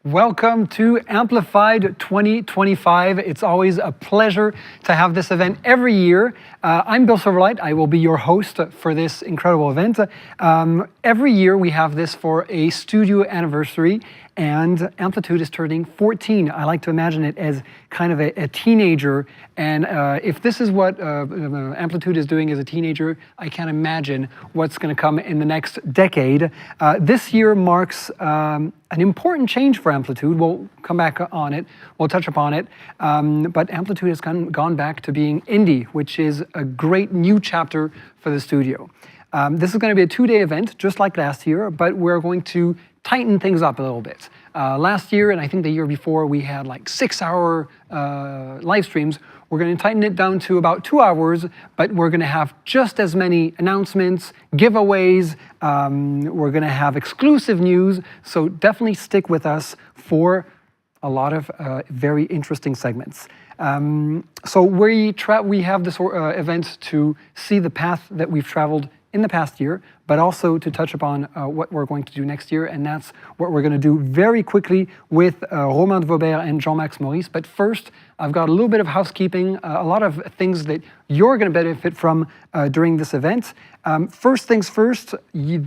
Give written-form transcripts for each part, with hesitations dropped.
Welcome to Amplified 2025. It's always a pleasure to have this event every year. I'm Bill Silverlight. I will be your host for this incredible event. Every year we have this for a studio anniversary, and Amplitude is turning 14. I like to imagine it as kind of a teenager, and if this is what Amplitude is doing as a teenager, I can't imagine what's going to come in the next decade. This year marks an important change for Amplitude. We'll come back on it, we'll touch upon it, but Amplitude has gone back to being indie, which is a great new chapter for the studio. This is going to be a 2-day event, just like last year, but we're going to tighten things up a little bit. Last year, and I think the year before, we had like 6-hour live streams. We're going to tighten it down to about 2 hours, but we're going to have just as many announcements, giveaways, we're going to have exclusive news, so definitely stick with us for a lot of very interesting segments. So we have this event to see the path that we've traveled in the past year, but also to touch upon what we're going to do next year, and that's what we're going to do very quickly with Romain Vaubert and Jean-Max Maurice. But first, I've got a little bit of housekeeping, a lot of things that you're going to benefit from during this event. First things first, we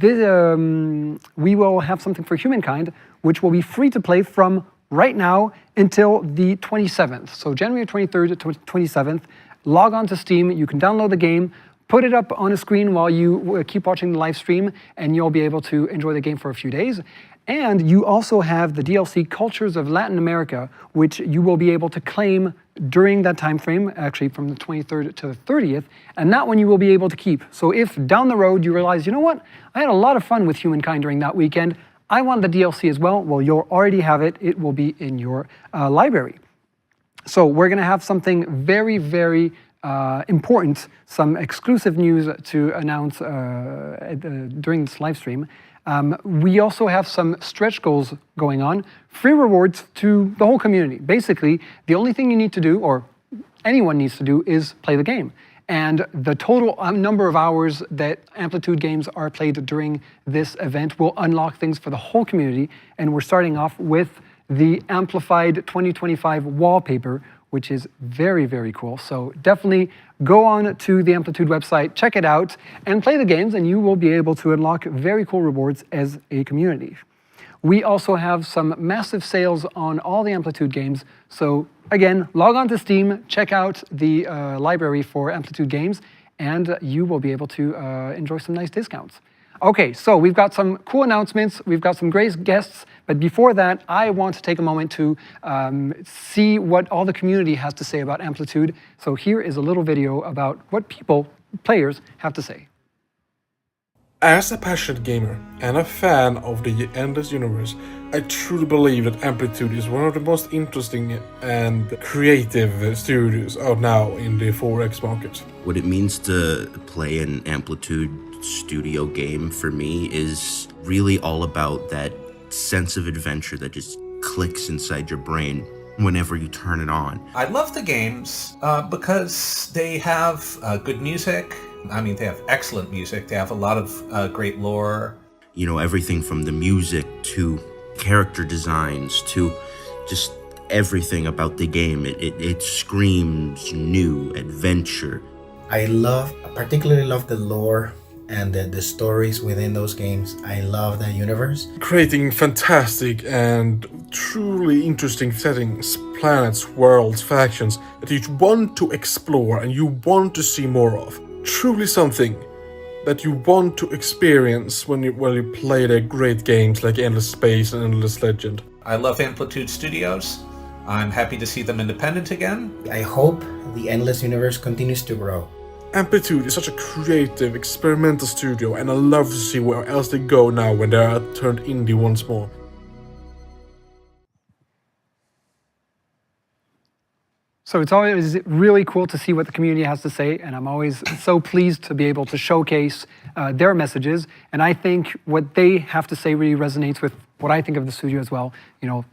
will have something for Humankind, which will be free to play from right now until the 27th. So January 23rd to 27th, log on to Steam, you can download the game, put it up on a screen while you keep watching the live stream, and you'll be able to enjoy the game for a few days. And you also have the DLC Cultures of Latin America, which you will be able to claim during that time frame, actually from the 23rd to the 30th, and that one you will be able to keep. So if down the road you realize, you know what, I had a lot of fun with Humankind during that weekend, I want the DLC as well you'll already have it. It will be in your library. So we're going to have something very, very important, some exclusive news to announce during this live stream. We also have some stretch goals going on, free rewards to the whole community. Basically, the only thing you need to do, or anyone needs to do, is play the game. And the total number of hours that Amplitude games are played during this event will unlock things for the whole community. And we're starting off with the Amplified 2025 wallpaper, which is very, very cool. So definitely go on to the Amplitude website, check it out, and play the games, and you will be able to unlock very cool rewards as a community. We also have some massive sales on all the Amplitude games. So again, log on to Steam, check out the library for Amplitude games, and you will be able to enjoy some nice discounts. Okay, so we've got some cool announcements, we've got some great guests, but before that, I want to take a moment to see what all the community has to say about Amplitude. So here is a little video about what players, have to say. As a passionate gamer and a fan of the endless universe, I truly believe that Amplitude is one of the most interesting and creative studios out now in the 4X market. What it means to play an Amplitude studio game for me is really all about that sense of adventure that just clicks inside your brain whenever you turn it on. I love the games because they have good music. I mean, they have excellent music. They have a lot of great lore. You know, everything from the music to character designs to just everything about the game. It screams new adventure. I particularly love the lore and the stories within those games. I love that universe. Creating fantastic and truly interesting settings, planets, worlds, factions that you want to explore and you want to see more of. Truly something that you want to experience when you play the great games like Endless Space and Endless Legend. I love Amplitude Studios. I'm happy to see them independent again. I hope the Endless Universe continues to grow. Amplitude is such a creative, experimental studio, and I love to see where else they go now when they are turned indie once more. So it's always really cool to see what the community has to say, and I'm always so pleased to be able to showcase their messages. And I think what they have to say really resonates with what I think of the studio as well. You know,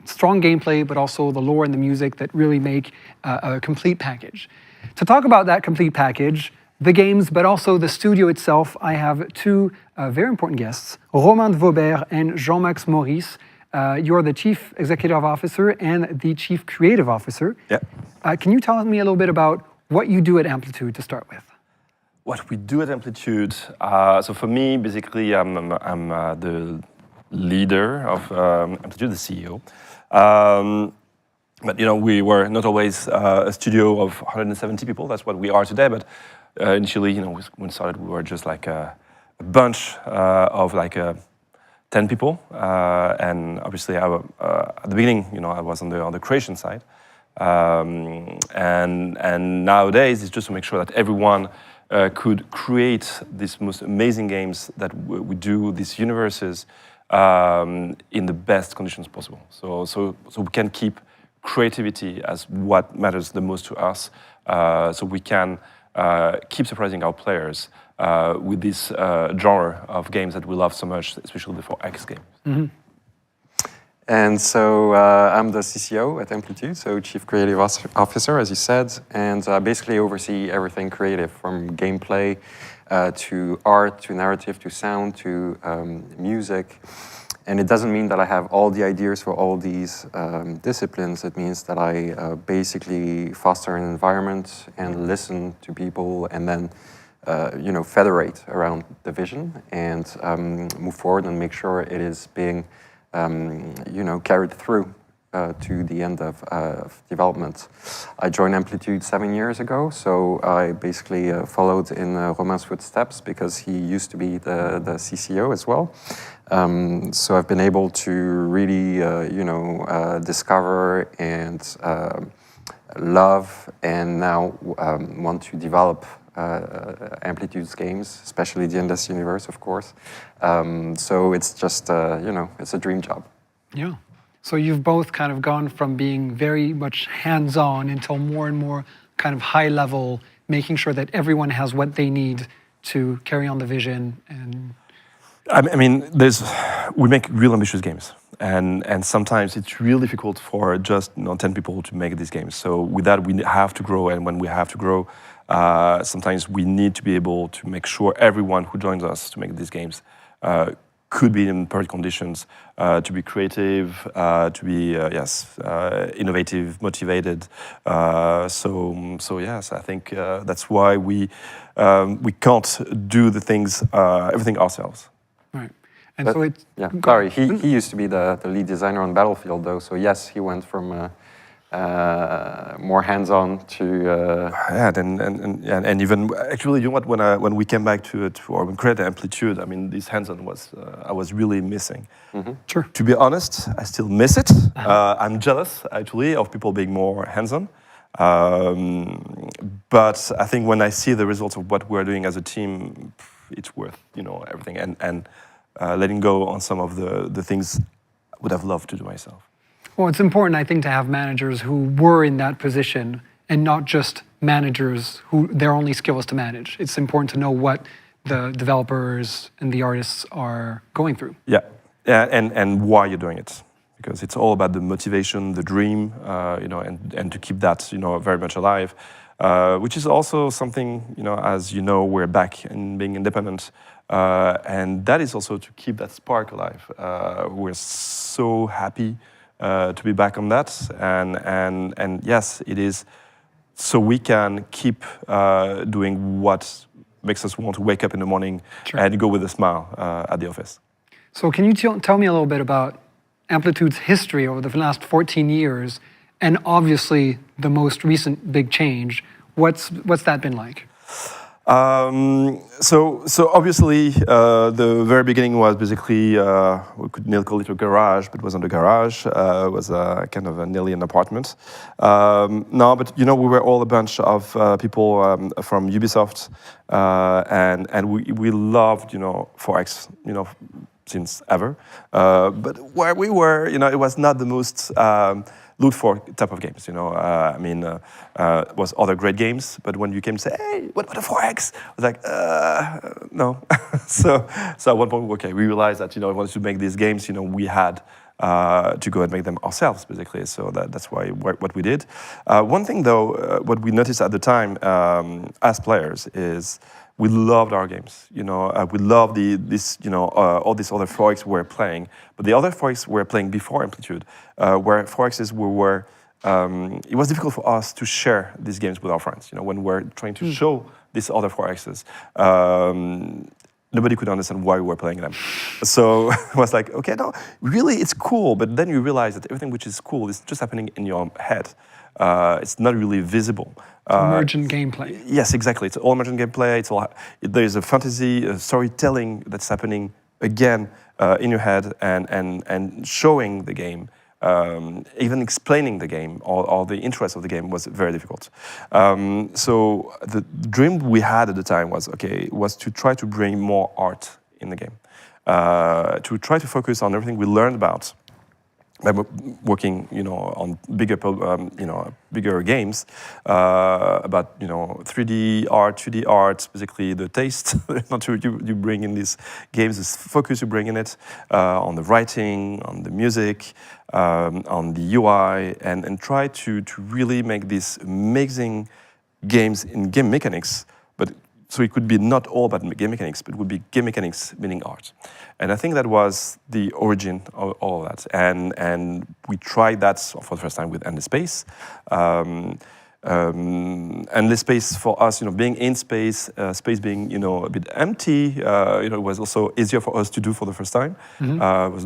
strong gameplay, but also the lore and the music that really make a complete package. To talk about that complete package, the games, but also the studio itself, I have two very important guests, Romain Vaubert and Jean-Max Maurice. You're the Chief Executive Officer and the Chief Creative Officer. Yeah. Can you tell me a little bit about what you do at Amplitude to start with? What we do at Amplitude, so for me, basically, I'm the leader of Amplitude, the CEO. But we were not always a studio of 170 people. That's what we are today. But initially, when we started, we were just like a bunch of 10 people. And obviously, at the beginning, I was on the creation side. And nowadays, it's just to make sure that everyone could create these most amazing games that we do, these universes, in the best conditions possible. So we can keep creativity as what matters the most to us, so we can keep surprising our players with this genre of games that we love so much, especially the 4X games. Mm-hmm. And so I'm the CCO at Amplitude, so Chief Creative Officer, as you said, and basically oversee everything creative, from gameplay to art, to narrative, to sound, to music. And it doesn't mean that I have all the ideas for all these disciplines. It means that I basically foster an environment and listen to people, and then federate around the vision and move forward and make sure it is being carried through to the end of development. I joined Amplitude 7 years ago, so I basically followed in Romain's footsteps because he used to be the CCO as well. So I've been able to really, discover and love, and now want to develop Amplitude's games, especially the Endless Universe, of course. So it's just, it's a dream job. Yeah. So you've both kind of gone from being very much hands-on until more and more kind of high level, making sure that everyone has what they need to carry on the vision. And I mean, we make real ambitious games, and sometimes it's really difficult for just 10 people to make these games. So with that, we have to grow, and when we have to grow, sometimes we need to be able to make sure everyone who joins us to make these games could be in perfect conditions to be creative, to be innovative, motivated. So yes, I think that's why we can't do everything ourselves. right. And so it's Sorry, he used to be the lead designer on Battlefield, though. So yes, he went from more hands-on to and even actually, you know what? When we came back to or when created Amplitude, I mean, this hands-on I was really missing. Mm-hmm. Sure. To be honest, I still miss it. I'm jealous actually of people being more hands-on. But I think when I see the results of what we're doing as a team, it's worth everything, and letting go on some of the things I would have loved to do myself. Well, it's important, I think, to have managers who were in that position and not just managers who their only skill is to manage. It's important to know what the developers and the artists are going through. Yeah, and why you're doing it, because it's all about the motivation, the dream, and to keep that, very much alive, which is also something, as you know, we're back in being independent, and that is also to keep that spark alive. We're so happy to be back on that, and yes, it is so we can keep doing what makes us want to wake up in the morning and go with a smile at the office. So can you tell me a little bit about Amplitude's history over the last 14 years, and obviously the most recent big change? What's that been like? So obviously, the very beginning was basically, we could nearly call it a garage, but it wasn't a garage. It was kind of nearly an apartment. No, but we were all a bunch of people from Ubisoft, and we loved 4X, since ever. But where we were, it was not the most looked for type of games, it was other great games, but when you came to say, hey, what about a 4X? I was like, no. so at one point, we realized that, we wanted to make these games, we had to go and make them ourselves, basically. So that's what we did. One thing, though, what we noticed at the time as players is we loved our games. We loved all these other forex we were playing. But the other forex we were playing before Amplitude were forexes we were. It was difficult for us to share these games with our friends. When we're trying to show these other forexes, nobody could understand why we were playing them. So it was like, okay, no, really, it's cool. But then you realize that everything which is cool is just happening in your head. It's not really visible. Emergent gameplay. Yes, exactly. It's all emergent gameplay. There's a fantasy, a storytelling that's happening again in your head and showing the game. Even explaining the game or the interest of the game was very difficult. So the dream we had at the time was to try to bring more art in the game, to try to focus on everything we learned about by working, on bigger games about 3D art, 2D art, basically the taste you bring in these games, this focus you bring in it, on the writing, on the music, on the UI, and try to really make these amazing games in game mechanics, but so it could be not all about game mechanics, but it would be game mechanics meaning art. And I think that was the origin of all of that. And we tried that for the first time with Endless Space. Endless Space for us, being in space, space being, a bit empty, it was also easier for us to do for the first time. It was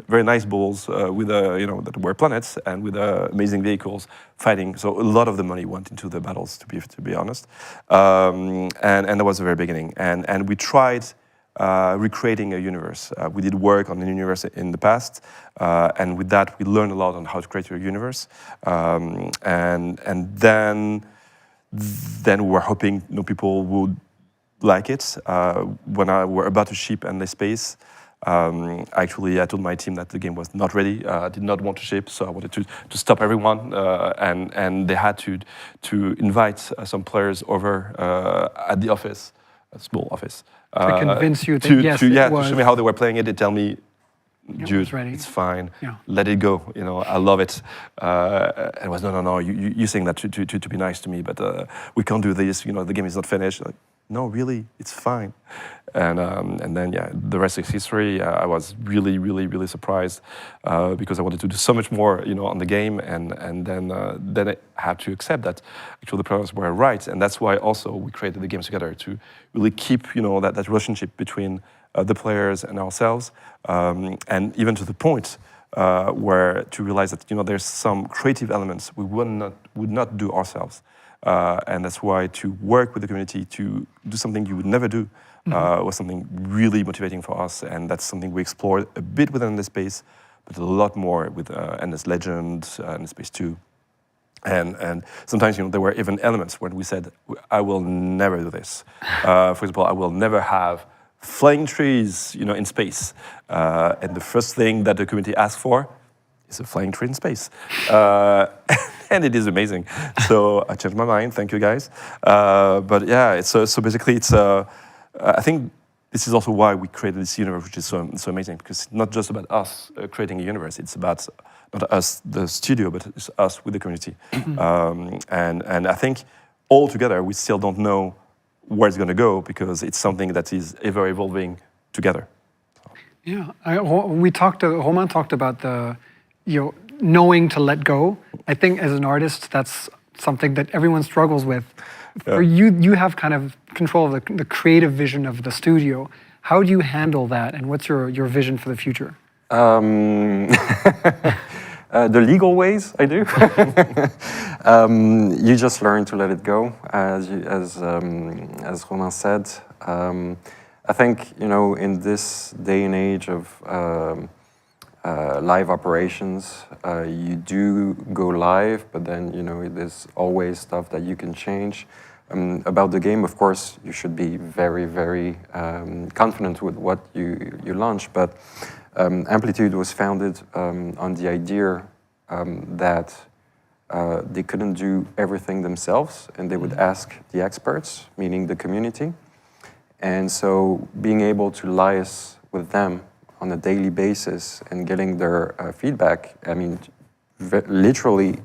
very nice balls with, that were planets and with amazing vehicles fighting. So a lot of the money went into the battles, to be honest. And that was the very beginning. And we tried recreating a universe. We did work on the universe in the past, and with that we learned a lot on how to create your universe. And then we were hoping people would like it. When I were about to ship Endless Space, actually I told my team that the game was not ready. I did not want to ship, so I wanted to stop everyone, and they had to invite some players over at the office, a small office. To convince you that yes, it was. To show me how they were playing it. They tell me, dude, ready. it's fine. Yeah. Let it go. I love it. And it was no. You saying that to be nice to me, but we can't do this. The game is not finished. Like, no, really, it's fine. And then the rest is history. I was really surprised because I wanted to do so much more, on the game, and then I had to accept that actually the players were right, and that's why also we created the games together to really keep, that relationship between the players and ourselves, and even to the point where to realize that there's some creative elements we would not do ourselves. And that's why to work with the community to do something you would never do was something really motivating for us, and that's something we explored a bit with Endless Space, but a lot more with Endless Legend, Endless Space 2. And sometimes there were even elements when we said, I will never do this. For example, I will never have flying trees in space. And the first thing that the community asked for is a flying tree in space. And it is amazing. So I changed my mind. Thank you, guys. But yeah, so basically, I think this is also why we created this universe, which is so amazing, because it's not just about us creating a universe. It's about not us, the studio, but it's us with the community. And I think all together, we still don't know where it's going to go, because it's something that is ever evolving together. Yeah, Romain talked about the knowing to let go. I think as an artist, that's something that everyone struggles with. For you have kind of control of the creative vision of the studio. How do you handle that, and what's your vision for the future? The legal ways, I do. You just learn to let it go, as Romain said. I think in this day and age of live operations, you do go live, but then there's always stuff that you can change. About the game, of course, you should be very, very confident with what you launch, but Amplitude was founded on the idea that they couldn't do everything themselves, and they would ask the experts, meaning the community. And so being able to liaise with them on a daily basis and getting their feedback, I mean, literally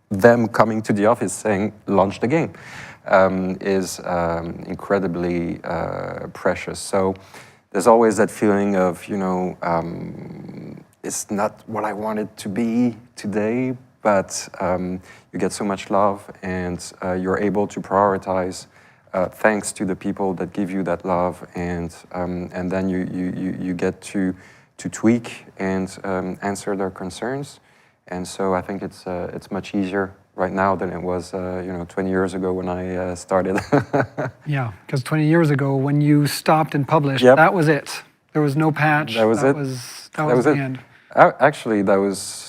them coming to the office saying, launch the game. is incredibly precious. So there's always that feeling of, it's not what I want it to be today, but you get so much love, and you're able to prioritize thanks to the people that give you that love, and then you get to tweak and answer their concerns. And so I think it's much easier right now than it was 20 years ago when I started. Yeah, because 20 years ago when you stopped and published, Yep. that was it. There was no patch. That was it. That was the it. end. Actually, that was.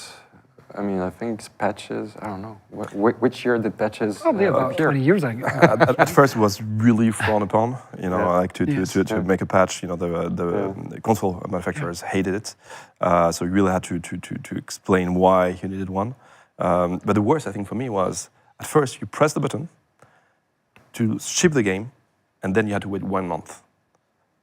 I think patches. I don't know. Which year did patches Probably about appear? 20 years ago. At first, it was really frowned upon. Like Yes. to make a patch. The console manufacturers hated it, so you really had to explain why you needed one. But the worst, I think, for me was at first you press the button to ship the game, and then you had to wait 1 month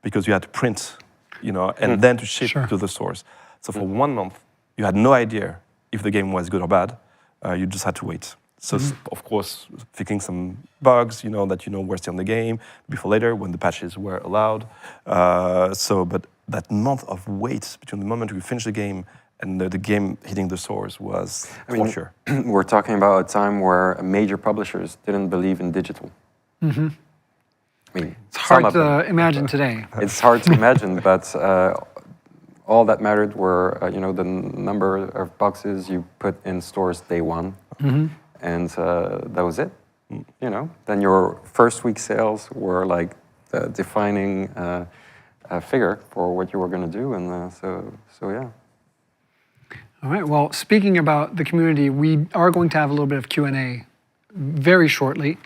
because you had to print, and then to ship Sure. to the stores. So for 1 month, you had no idea if the game was good or bad. You just had to wait. So of course, fixing some bugs, that were still in the game before later when the patches were allowed. But that month of wait between the moment we finished the game and the game hitting the stores was torture. We're talking about a time where major publishers didn't believe in digital. I mean, It's hard some of them. to imagine today. It's hard to imagine, but all that mattered were, the number of boxes you put in stores day one, and that was it. Then your first week sales were like the defining figure for what you were going to do, and so yeah. All right, well, speaking about the community, we are going to have a little bit of Q&A very shortly.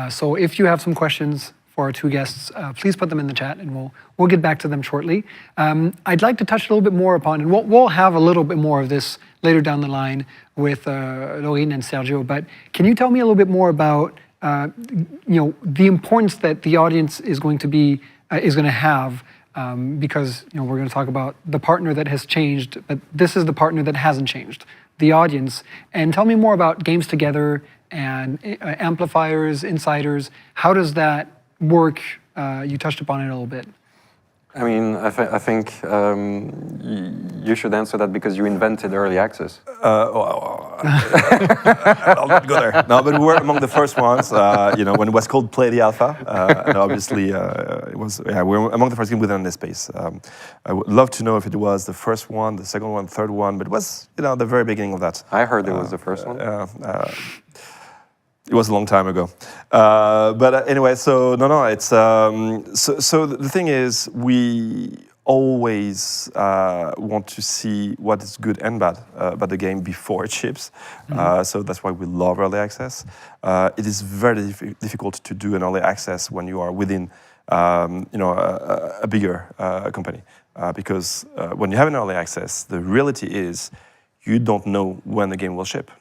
So if you have some questions for our two guests, please put them in the chat and we'll get back to them shortly. I'd like to touch a little bit more upon, and we'll have a little bit more of this later down the line with Laurine and Sergio, but can you tell me a little bit more about the importance that the audience is going to have, because we're going to talk about the partner that has changed, but this is the partner that hasn't changed, the audience. And tell me more about Games Together and amplifiers, insiders. How does that work? You touched upon it a little bit. I mean, I think you should answer that because you invented early access. I'll not go there. No, but we were among the first ones. When it was called Play the Alpha, and obviously it was. Yeah, we were among the first games within this space. I would love to know if it was the first one, the second one, third one, but it was the very beginning of that. I heard it was the first one. It was a long time ago, but anyway. So no. It's so the thing is, we always want to see what is good and bad about the game before it ships. So that's why we love early access. It is very difficult to do an early access when you are within, a bigger company, because when you have an early access, the reality is you don't know when the game will ship.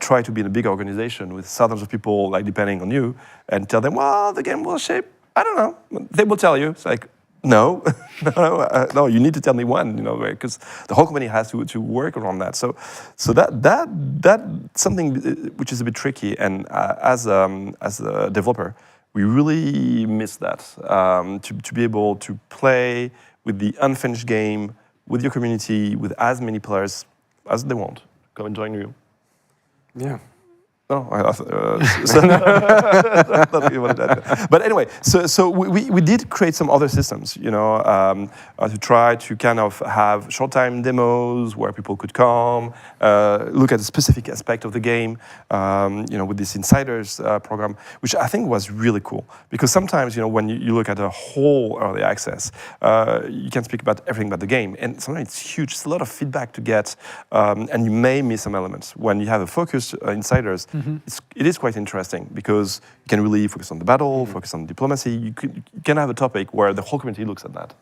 Try to be in a big organization with thousands of people, like depending on you, and tell them, well, the game will ship. I don't know. They will tell you. It's like, no, no. You need to tell me when, because the whole company has to work around that. So that something which is a bit tricky. And as a developer, we really miss that, to be able to play with the unfinished game, with your community, with as many players as they want. Come and join you. Yeah. No, but anyway, so we did create some other systems, to try to kind of have short-time demos where people could come, look at a specific aspect of the game, with this Insiders program, which I think was really cool. Because sometimes, when you look at a whole early access, you can speak about everything about the game, and sometimes it's huge. It's a lot of feedback to get, and you may miss some elements. When you have a focused Insiders, it is quite interesting because you can really focus on the battle, focus on diplomacy. You can have a topic where the whole community looks at that.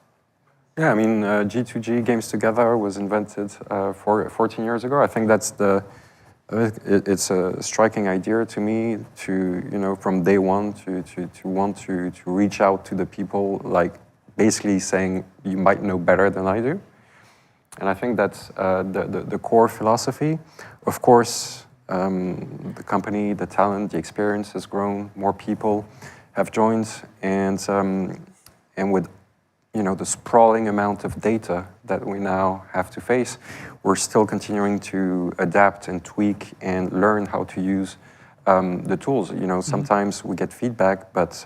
Yeah, I mean, G2G, Games Together, was invented 14 years ago. I think that's it's a striking idea to me to, from day one to want to reach out to the people, like basically saying, you might know better than I do. And I think that's the core philosophy. Of course, the company, the talent, the experience has grown. More people have joined, and with the sprawling amount of data that we now have to face, we're still continuing to adapt and tweak and learn how to use the tools. Sometimes we get feedback, but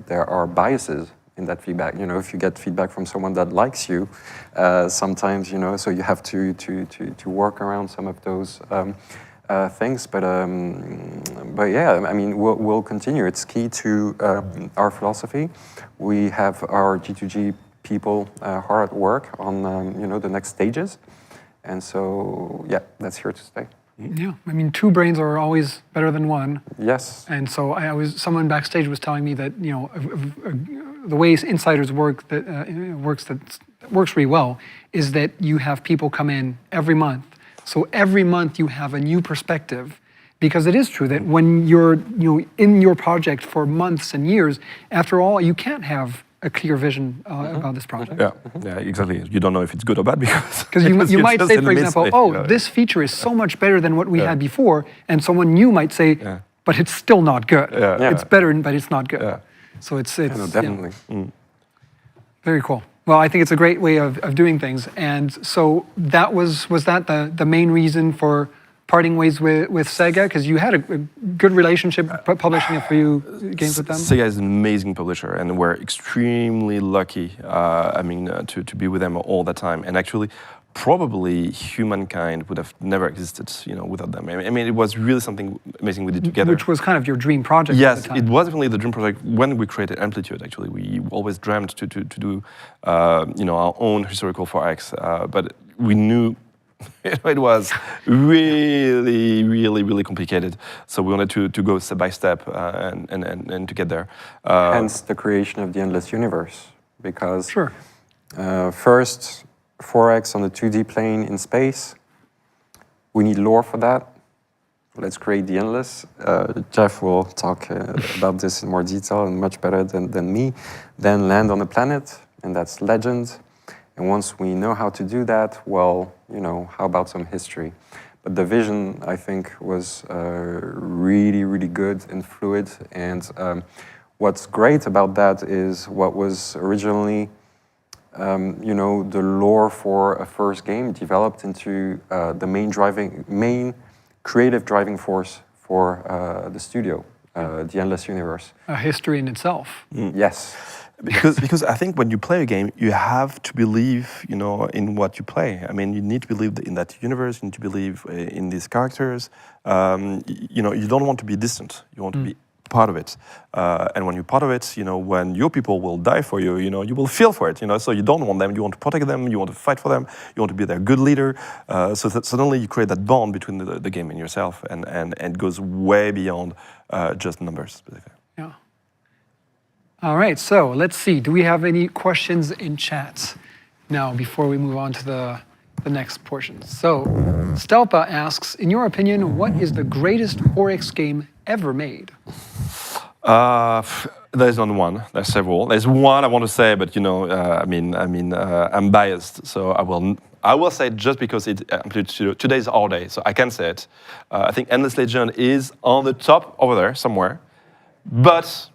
there are biases in that feedback. If you get feedback from someone that likes you, sometimes so you have to work around some of those things. But yeah, I mean, we'll continue. It's key to our philosophy. We have our G2G people hard at work on the next stages, and so yeah, that's here to stay. Yeah, I mean, two brains are always better than one. Yes. And so someone backstage was telling me that the way insiders work that works really well is that you have people come in every month. So every month you have a new perspective, because it is true that when you're in your project for months and years, after all, you can't have a clear vision about this project. Yeah, exactly. You don't know if it's good or bad because you might just say, in for the example, midst, this feature is so much better than what we had before, and someone new might say, but it's still not good. It's better, but it's not good. So it's definitely. Very cool. Well, I think it's a great way of doing things. And so that was that the main reason for parting ways with Sega? Because you had a good relationship publishing a few games with them. Sega is an amazing publisher, and we're extremely lucky. To be with them all the time. And actually, probably Humankind would have never existed, without them. I mean, it was really something amazing we did together. Which was kind of your dream project. Yes, at the time. it was definitely the dream project when we created Amplitude. Actually, we always dreamt to do, our own historical 4X, but we knew. It was really, really, really complicated. So we wanted to go step by step and to get there. Hence the creation of the Endless Universe, because Sure. First, 4X on the 2D plane in space. We need lore for that. Let's create the Endless. Jeff will talk about this in more detail and much better than me. Then land on a planet, and that's Legend. And once we know how to do that, well, how about some history? But the vision, I think, was really, really good and fluid. And what's great about that is what was originally, the lore for a first game developed into the main creative driving force for the studio, the Endless Universe. A history in itself. Yes. Because I think when you play a game, you have to believe, in what you play. I mean, you need to believe in that universe. You need to believe in these characters. You don't want to be distant. You want to be part of it. And when you're part of it, when your people will die for you, you will feel for it. So you don't want them. You want to protect them. You want to fight for them. You want to be their good leader. So that suddenly you create that bond between the game and yourself, and it goes way beyond just numbers, basically. Yeah. All right, so let's see. Do we have any questions in chat now before we move on to the next portion? So, Stelpa asks, in your opinion, what is the greatest 4X game ever made? There's not one. There's several. There's one I want to say, but I'm biased, so I will say it just because today's our day, so I can say it. I think Endless Legend is on the top over there somewhere, but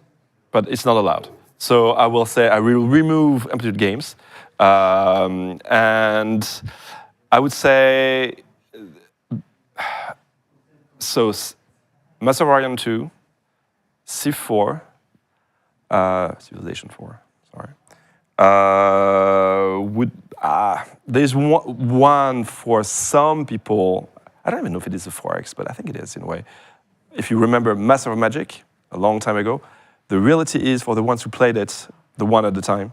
it's not allowed. So I will say I will remove Amplitude games, and I would say so. Master of Orion 2, Civ 4, Civilization 4. Sorry. There's one for some people. I don't even know if it is a 4X, but I think it is in a way. If you remember Master of Magic a long time ago, the reality is for the ones who played it, the one at the time,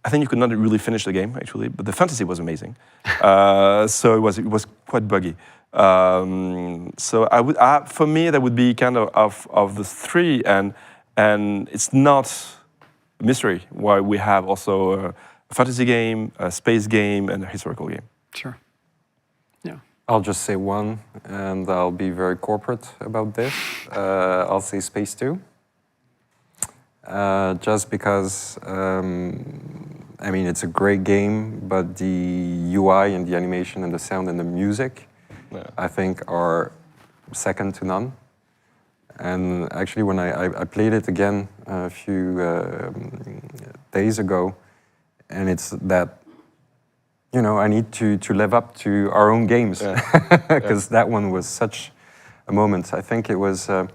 I think you could not really finish the game actually, but the fantasy was amazing. So it was quite buggy. So for me, that would be kind of the three, and it's not a mystery why we have also a fantasy game, a space game, and a historical game. Sure. Yeah. I'll just say one, and I'll be very corporate about this. I'll say Space 2. Just because, it's a great game, but the UI and the animation and the sound and the music, I think, are second to none. And actually, when I played it again a few days ago, and it's that, you know, I need to live up to our own games, because that one was such a moment. I think it was a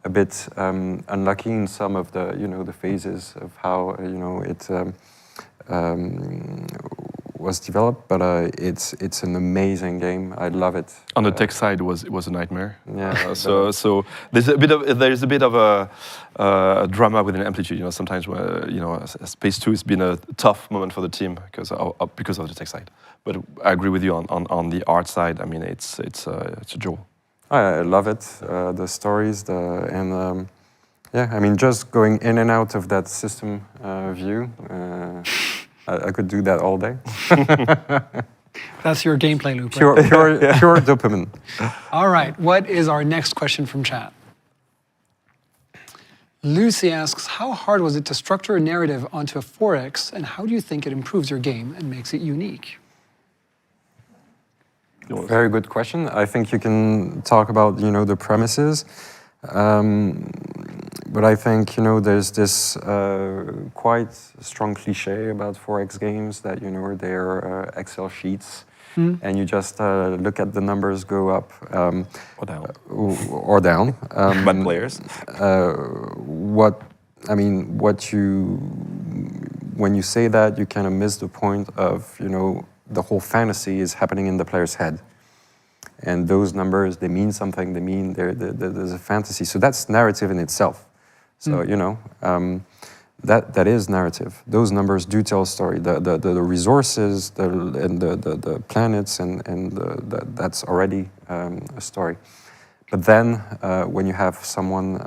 bit unlucky in some of the, you know, the phases of how, you know, it was developed, but it's an amazing game. I love it. On the tech side, it was a nightmare. Yeah. So there's a bit of a drama within Amplitude. You know, sometimes you know, Space 2 has been a tough moment for the team because of the tech side. But I agree with you on the art side. I mean, it's a joy. I love it. The stories, yeah. I mean, just going in and out of that system view. I could do that all day. That's your gameplay loop. Pure dopamine. All right, what is our next question from chat? Lucy asks, how hard was it to structure a narrative onto a 4X, and how do you think it improves your game and makes it unique? Very good question. I think you can talk about, you know, the premises. But I think, you know, there's this quite strong cliche about 4X games that, you know, they're Excel sheets, and you just look at the numbers go up Or down. Or down. Bad players. When you say that, you kind of miss the point of, you know, the whole fantasy is happening in the player's head. And those numbers, they mean something, there's a fantasy. So that's narrative in itself. So, you know, that is narrative. Those numbers do tell a story. The resources and the planets, and that's already a story. But then when you have someone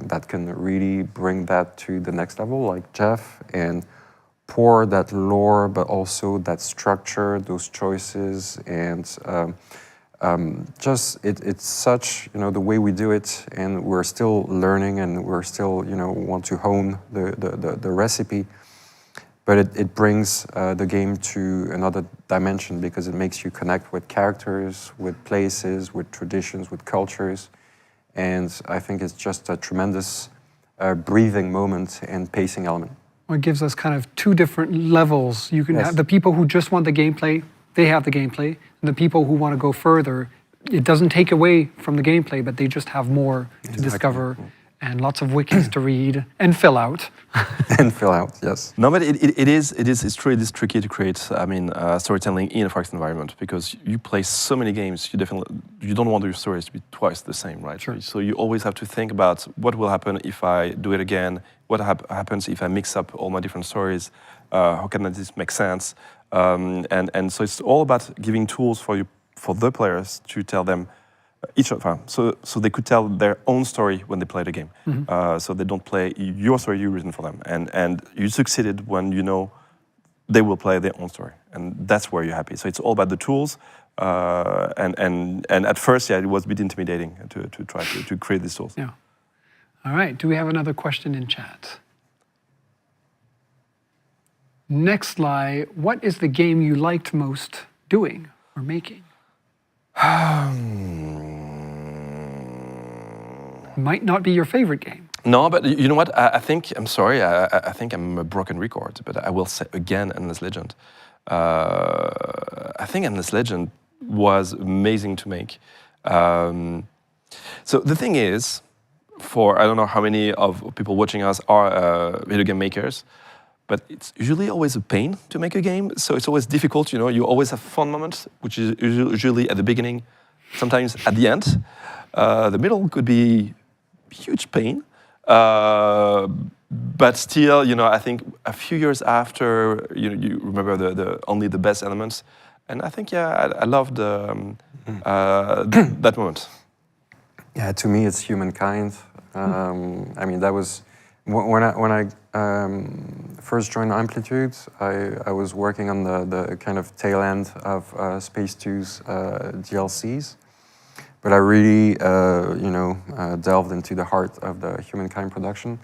that can really bring that to the next level, like Jeff, and pour that lore, but also that structure, those choices, and it's such, you know, the way we do it, and we're still learning, and we're still, you know, want to hone the recipe, but it brings the game to another dimension because it makes you connect with characters, with places, with traditions, with cultures, and I think it's just a tremendous breathing moment and pacing element. Well, it gives us kind of two different levels. You can have the people who just want the gameplay, they have the gameplay, and the people who want to go further, it doesn't take away from the gameplay, but they just have more to discover and lots of wikis to read and fill out. And fill out, yes. No, but it's true. It is tricky to create, I mean, storytelling in a 4X environment because you play so many games. You don't want your stories to be twice the same, right? Sure. So you always have to think about what will happen if I do it again. What happens if I mix up all my different stories? How can this make sense? And so it's all about giving tools for the players to tell them each of them, so they could tell their own story when they play the game. So they don't play your story you've written for them. And you succeeded when you know they will play their own story, and that's where you're happy. So it's all about the tools. And at first, yeah, it was a bit intimidating to try to create these tools. Yeah. All right. Do we have another question in chat? Next lie, what is the game you liked most doing or making? Might not be your favorite game. No, but you know what? I think, I'm sorry, I think I'm a broken record, but I will say again, Endless Legend. I think Endless Legend was amazing to make. So the thing is, I don't know how many of people watching us are video game makers, but it's usually always a pain to make a game. So it's always difficult, you know, you always have fun moments, which is usually at the beginning, sometimes at the end. The middle could be huge pain. But still, you know, I think a few years after, you remember only the best elements. And I think, yeah, I loved that moment. Yeah, to me, it's Humankind. I mean, that was when I first joined Amplitude. I was working on the kind of tail end of Space 2's DLCs, but I really, delved into the heart of the Humankind production,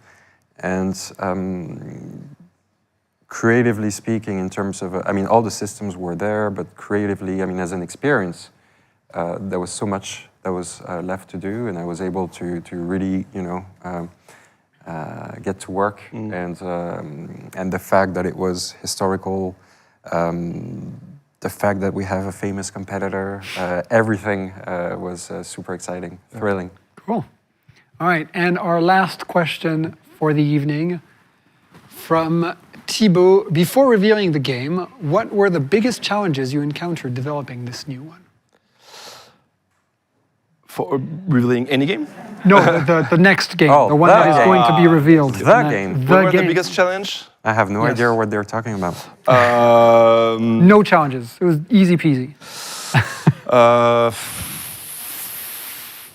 and creatively speaking, in terms of, I mean, all the systems were there, but creatively, I mean, as an experience, there was so much that was left to do, and I was able to really, get to work, and the fact that it was historical, the fact that we have a famous competitor, everything was super exciting, thrilling. Cool. All right, and our last question for the evening from Thibaut. Before revealing the game, what were the biggest challenges you encountered developing this new one? For revealing any game? No, the next game, Oh, the one the that is game. going to be revealed. The game. What were the game. biggest challenge? I have no Yes. idea what they're talking about. No challenges. It was easy peasy.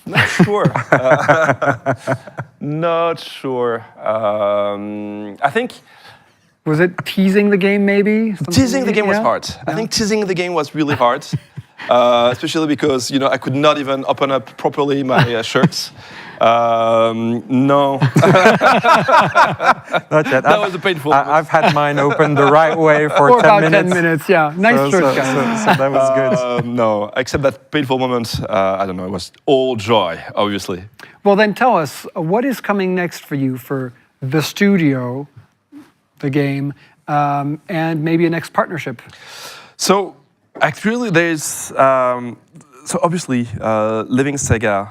Not sure. Not sure. I think Was it teasing the game, maybe? Something teasing the like- game was yeah? hard. I think teasing the game was really hard, especially because I could not even open up properly my shirts. No, Not yet. that was a painful. I've had mine open the right way for For 10 about minutes. 10 minutes, yeah. Nice So, shirt, so, guys. so that was good. No, except that painful moment. I don't know. It was all joy, obviously. Well, then tell us, what is coming next for you for the studio, the game, and maybe a next partnership? So actually, there's so obviously living Sega.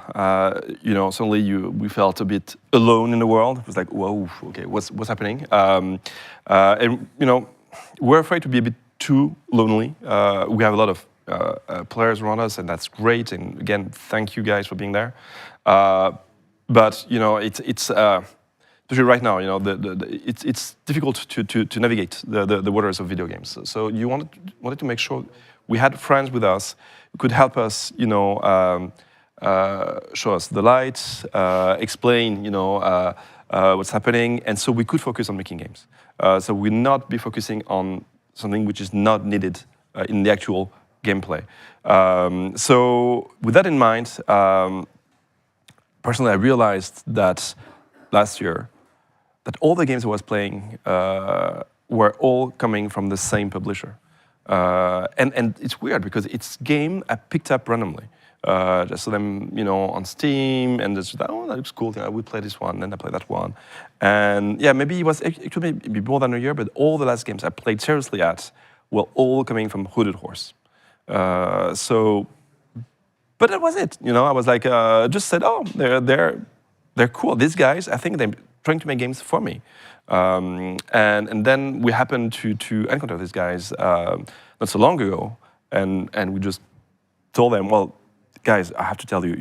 Suddenly we felt a bit alone in the world. It was like, whoa, okay, what's happening? And we're afraid to be a bit too lonely. We have a lot of players around us, and that's great. And again, thank you guys for being there. But it's especially right now, it's difficult to navigate the waters of video games. So you wanted to make sure we had friends with us who could help us, show us the lights, explain, what's happening, and so we could focus on making games. So we'll not be focusing on something which is not needed in the actual gameplay. So with that in mind, personally, I realized that last year that all the games I was playing were all coming from the same publisher. And it's weird because it's game I picked up randomly. Just saw them, on Steam, and just, oh, that looks cool. I would play this one, then I play that one. And yeah, maybe it could be more than a year, but all the last games I played seriously at were all coming from Hooded Horse. But that was it. I was like, just said, oh, they're cool. These guys, I think they're trying to make games for me. And then we happened to encounter these guys not so long ago, and we just told them, well, guys, I have to tell you,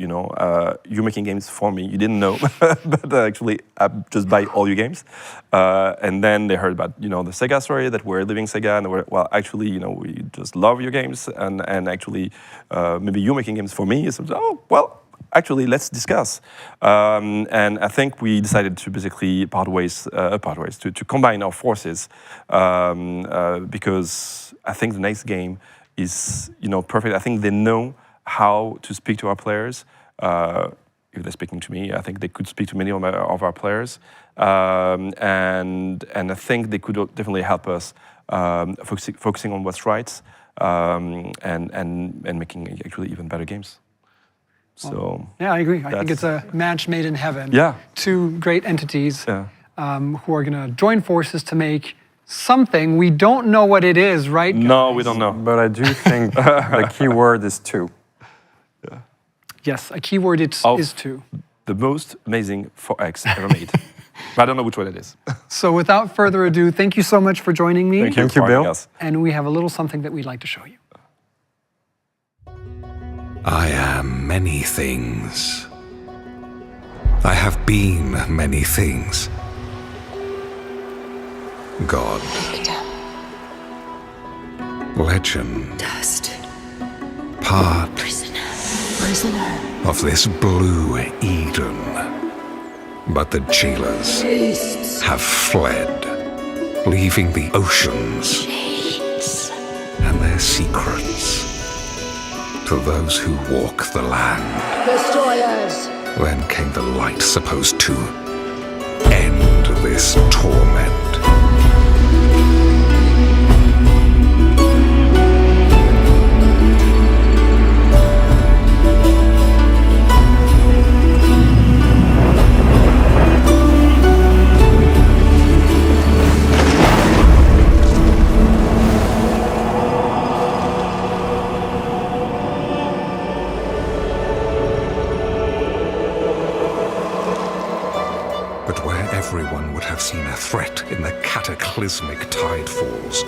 you're making games for me. You didn't know, but actually, I just buy all your games. And then they heard about, the Sega story, that we're leaving Sega, and we're, well, actually, we just love your games, and actually, maybe you're making games for me. So, oh, well, actually, let's discuss. And I think we decided to basically part ways, to combine our forces, because I think the next game is, perfect. I think they know how to speak to our players. If they're speaking to me, I think they could speak to many of our players. And I think they could definitely help us focusing on what's right, and making actually even better games. So yeah, I agree. I think it's a match made in heaven. Yeah. Two great entities who are going to join forces to make something. We don't know what it is, right? No, we don't know. But I do think the key word is two. Yes, a keyword is two. The most amazing 4X ever made. But I don't know which one it is. So without further ado, thank you so much for joining me. Thank you, for having Bill. us. And we have a little something that we'd like to show you. I am many things. I have been many things. God. Legend. Dust. Part Prisoner. of this blue Eden. But the jailers have fled, leaving the oceans and their secrets to those who walk the land. Destroyers. Then came the light supposed to end this torment. would have seen a threat in the cataclysmic tidefalls,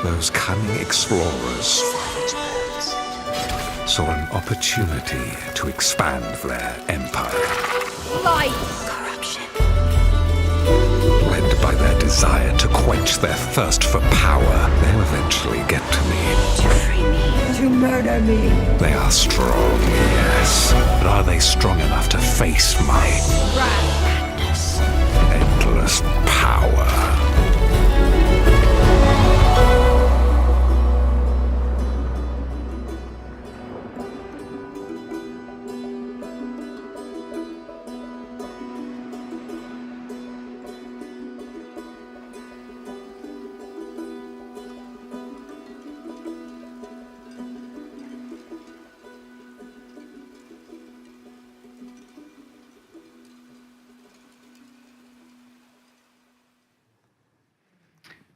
those cunning explorers saw an opportunity to expand their empire. Light! Corruption. Led by their desire to quench their thirst for power, they'll eventually get to me. To free me. To murder me. They are strong, yes. But are they strong enough to face my Madness. endless power?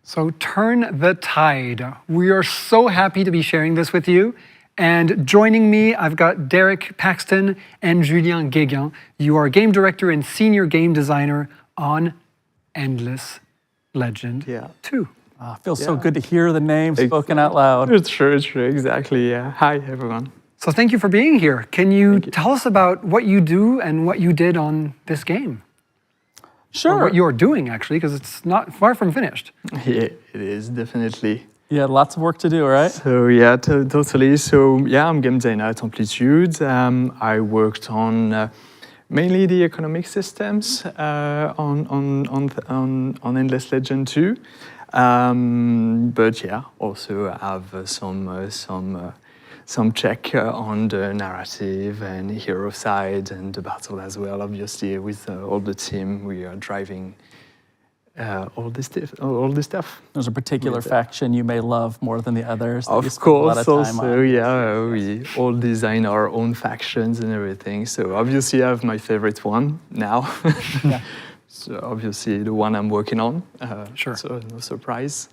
So turn the tide. We are so happy to be sharing this with you. And joining me, I've got Derek Paxton and Julien Guéguin. You are game director and senior game designer on Endless Legend 2. Feels so good to hear the name spoken out loud. It's true, exactly, yeah. Hi, everyone. So thank you for being here. Can you tell us about what you do and what you did on this game? Sure. Or what you're doing, actually, because it's not far from finished. Yeah, it is, definitely. Yeah, lots of work to do, right? So yeah, totally. So yeah, I'm game designer at Amplitude. I worked on mainly the economic systems on Endless Legend 2. But yeah, also have some check on the narrative and hero side and the battle as well. Obviously, with all the team, we are driving all this stuff. There's a particular faction you may love more than the others. That you Of spend a lot course, of time also, on. yeah, we all design our own factions and everything. So obviously, I have my favorite one now. Yeah. So obviously, the one I'm working on. Sure. So no surprise.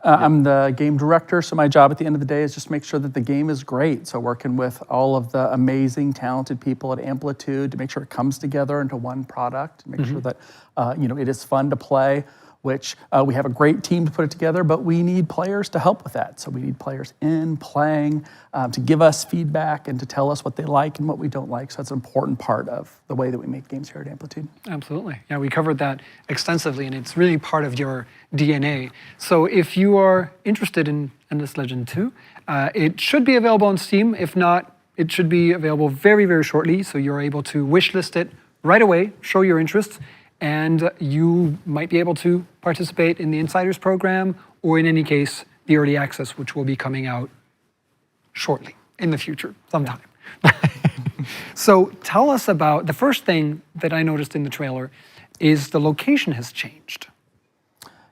I'm the game director, so my job at the end of the day is just make sure that the game is great. So working with all of the amazing, talented people at Amplitude to make sure it comes together into one product, make sure that it is fun to play, which we have a great team to put it together, but we need players to help with that. So we need players playing, to give us feedback and to tell us what they like and what we don't like. So that's an important part of the way that we make games here at Amplitude. Absolutely. Yeah, we covered that extensively, and it's really part of your DNA. So if you are interested in Endless Legend 2, it should be available on Steam. If not, it should be available very, very shortly. So you're able to wishlist it right away, show your interest, and you might be able to participate in the Insiders program, or in any case, the Early Access, which will be coming out shortly, in the future, sometime. So tell us about, the first thing that I noticed in the trailer is the location has changed.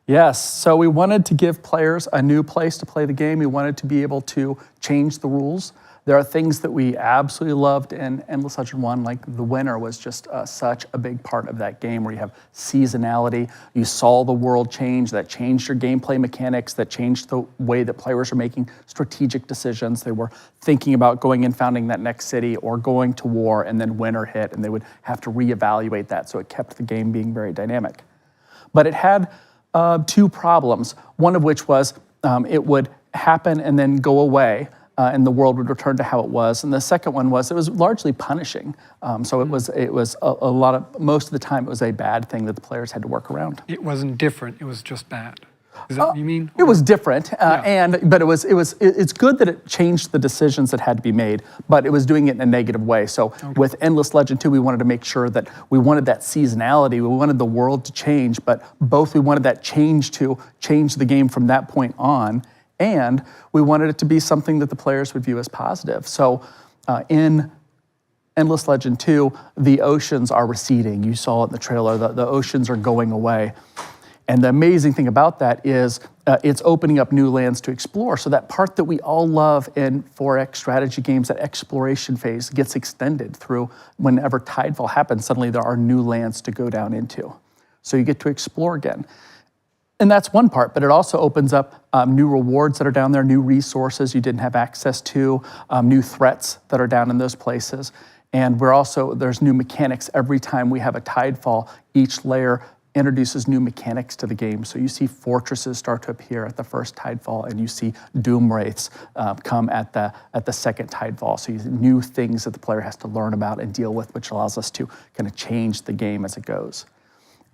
Yes, so we wanted to give players a new place to play the game. We wanted to be able to change the rules. There are things that we absolutely loved in Endless Legend 1, like the winter was just such a big part of that game, where you have seasonality. You saw the world change, that changed your gameplay mechanics, that changed the way that players are making strategic decisions. They were thinking about going and founding that next city or going to war, and then winter hit, and they would have to reevaluate that, so it kept the game being very dynamic. But it had two problems, one of which was it would happen and then go away, and the world would return to how it was. And the second one was it was largely punishing. So it was a lot of, most of the time it was a bad thing that the players had to work around. It wasn't different, it was just bad. Is that what you mean? It was different, but it's good that it changed the decisions that had to be made, but it was doing it in a negative way. So with Endless Legend 2, we wanted to make sure that we wanted that seasonality, we wanted the world to change, but both we wanted that change to change the game from that point on, and we wanted it to be something that the players would view as positive. So in Endless Legend 2, the oceans are receding. You saw it in the trailer, the oceans are going away. And the amazing thing about that is it's opening up new lands to explore. So that part that we all love in 4X strategy games, that exploration phase gets extended through whenever Tidefall happens, suddenly there are new lands to go down into. So you get to explore again. And that's one part, but it also opens up new rewards that are down there, new resources you didn't have access to, new threats that are down in those places. And there's new mechanics every time we have a Tidefall. Each layer introduces new mechanics to the game. So you see fortresses start to appear at the first Tidefall, and you see doom wraiths come at the second Tidefall. So you see new things that the player has to learn about and deal with, which allows us to kind of change the game as it goes.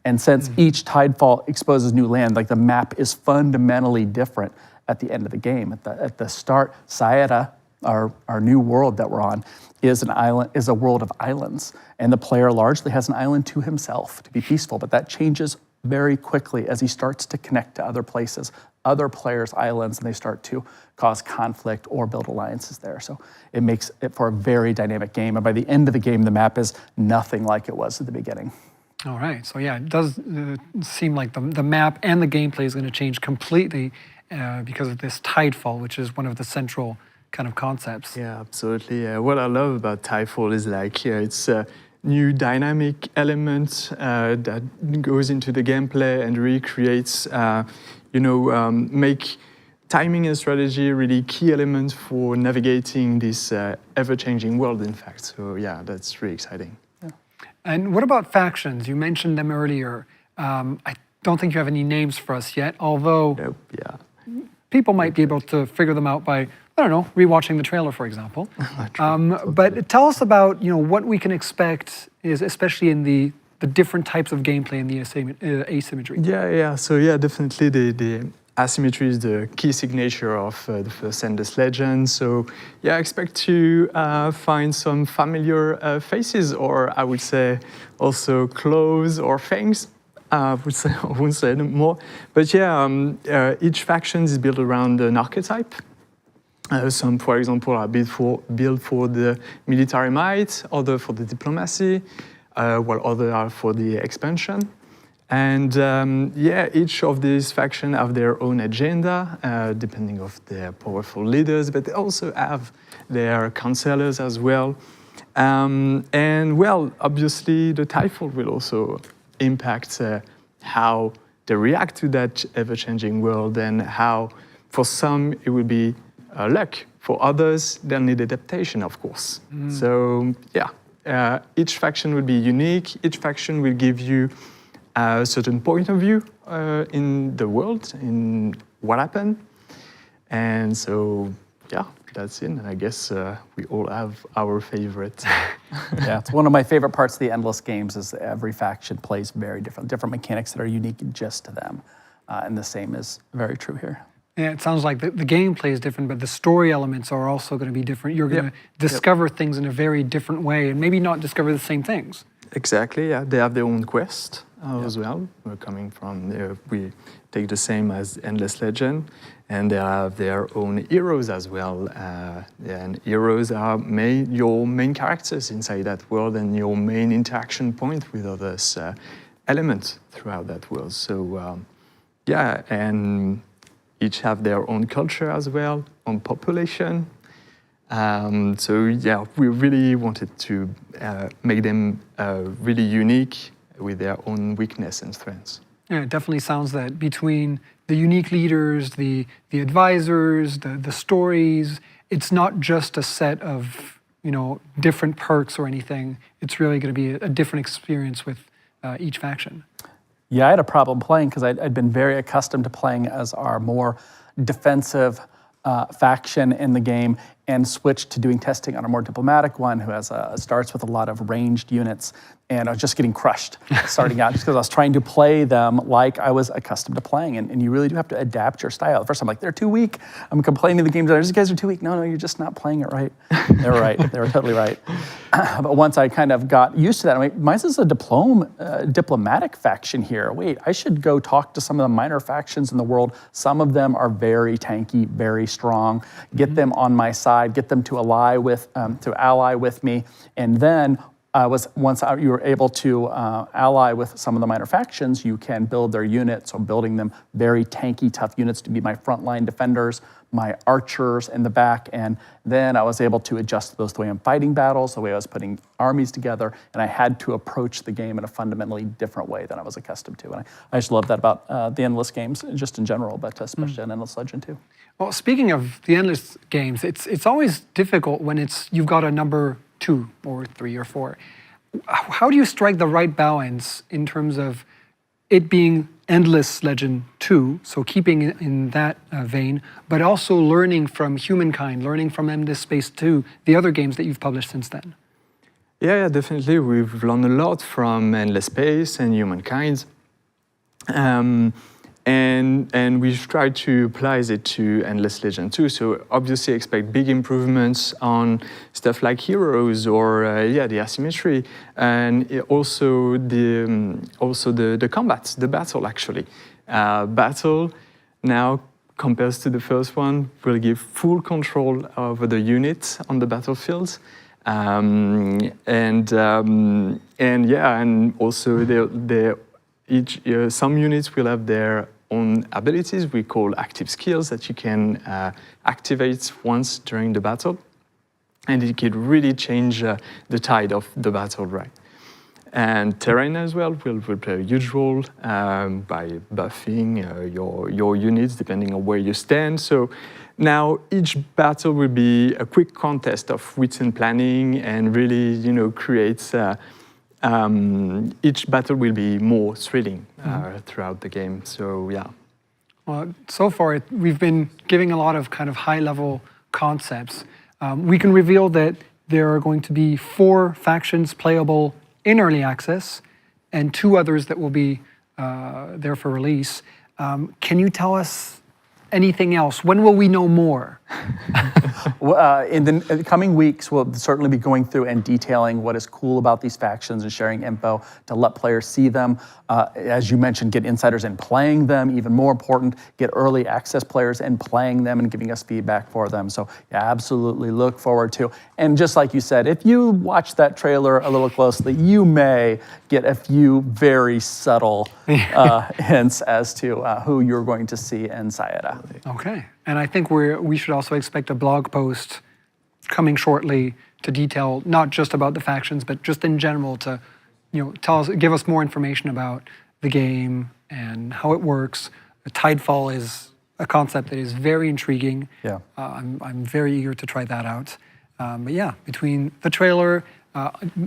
And since each Tidefall exposes new land, like the map is fundamentally different at the end of the game. At the start, Saeta, our new world that we're on, is a world of islands, and the player largely has an island to himself to be peaceful. But that changes very quickly as he starts to connect to other places, other players' islands, and they start to cause conflict or build alliances there. So it makes it for a very dynamic game. And by the end of the game, the map is nothing like it was at the beginning. All right, so yeah, it does seem like the map and the gameplay is going to change completely because of this Tidefall, which is one of the central kind of concepts. Yeah, absolutely. What I love about Tidefall is like it's a new dynamic element that goes into the gameplay and really creates, make timing and strategy really key elements for navigating this ever-changing world, in fact. So yeah, that's really exciting. And what about factions? You mentioned them earlier. I don't think you have any names for us yet, although people might be able to figure them out by, I don't know, rewatching the trailer, for example. But tell us about what we can expect, is especially in the different types of gameplay and the asymmetry. Yeah. So yeah, definitely the asymmetry is the key signature of the first Endless Legend. So yeah, I expect to find some familiar faces, or I would say also claws or fangs. I wouldn't say them more. But yeah, each faction is built around an archetype. Some, for example, are built for the military might, other for the diplomacy, while other are for the expansion. And each of these factions have their own agenda, depending on their powerful leaders, but they also have their counselors as well. And well, obviously, the Tidefall will also impact how they react to that ever-changing world, and how, for some, it will be luck. For others, they'll need adaptation, of course. So yeah, each faction will be unique. Each faction will give you a certain point of view in the world, in what happened. And so, yeah, that's it. And I guess we all have our favorite. Yeah, it's one of my favorite parts of the Endless games is every faction plays very different mechanics that are unique just to them. And the same is very true here. Yeah, it sounds like the gameplay is different, but the story elements are also going to be different. You're going to discover things in a very different way, and maybe not discover the same things. Exactly, yeah. They have their own quest as well. We're coming from there. We take the same as Endless Legend, and they have their own heroes as well. And heroes are your main characters inside that world, and your main interaction point with others elements throughout that world. So yeah, and each have their own culture as well, own population. So yeah, we really wanted to make them really unique with their own weakness and strengths. Yeah, it definitely sounds that between the unique leaders, the advisors, the stories, it's not just a set of different perks or anything. It's really going to be a different experience with each faction. Yeah, I had a problem playing because I'd been very accustomed to playing as our more defensive faction in the game, and switched to doing testing on a more diplomatic one who starts with a lot of ranged units. And I was just getting crushed starting out just because I was trying to play them like I was accustomed to playing. And you really do have to adapt your style. At first I'm like, they're too weak. I'm complaining to the game designers, you guys are too weak. No, you're just not playing it right. They were right. They were totally right. But once I kind of got used to that, I'm like, mine's is a diplomatic faction here. Wait, I should go talk to some of the minor factions in the world. Some of them are very tanky, very strong. Get them on my side, get them to ally with me. And then once you were able to ally with some of the minor factions, you can build their units. So building them very tanky, tough units to be my frontline defenders, my archers in the back, and then I was able to adjust those the way I'm fighting battles, the way I was putting armies together, and I had to approach the game in a fundamentally different way than I was accustomed to. And I just love that about the Endless games, just in general, but especially in Endless Legend too. Well, speaking of the Endless games, it's always difficult when you've got a number 2 or 3 or 4. How do you strike the right balance in terms of it being Endless Legend 2, so keeping it in that vein, but also learning from Humankind, learning from Endless Space 2, the other games that you've published since then? Yeah, definitely. We've learned a lot from Endless Space and Humankind. And we've tried to apply it to Endless Legend too. So obviously expect big improvements on stuff like heroes or the asymmetry, and also the combat, the battle actually. Battle now compared to the first one will give full control over the unit on the battlefield. And also some units will have their own abilities we call active skills that you can activate once during the battle, and it could really change the tide of the battle, right? And terrain as well will play a huge role by buffing your units depending on where you stand. So now each battle will be a quick contest of wits and planning, and really, creates. Each battle will be more thrilling throughout the game. So yeah. Well, so far we've been giving a lot of kind of high-level concepts. We can reveal that there are going to be 4 factions playable in early access, and 2 others that will be there for release. Can you tell us anything else? When will we know more? In the coming weeks, we'll certainly be going through and detailing what is cool about these factions and sharing info to let players see them. As you mentioned, get insiders in playing them. Even more important, get early access players in playing them and giving us feedback for them. So yeah, absolutely look forward to. And just like you said, if you watch that trailer a little closely, you may get a few very subtle hints as to who you're going to see in Sayada. Okay. And I think we should also expect a blog post coming shortly to detail not just about the factions, but just in general to, give us more information about the game and how it works. Tidefall is a concept that is very intriguing. Yeah. I'm very eager to try that out. But yeah, between the trailer,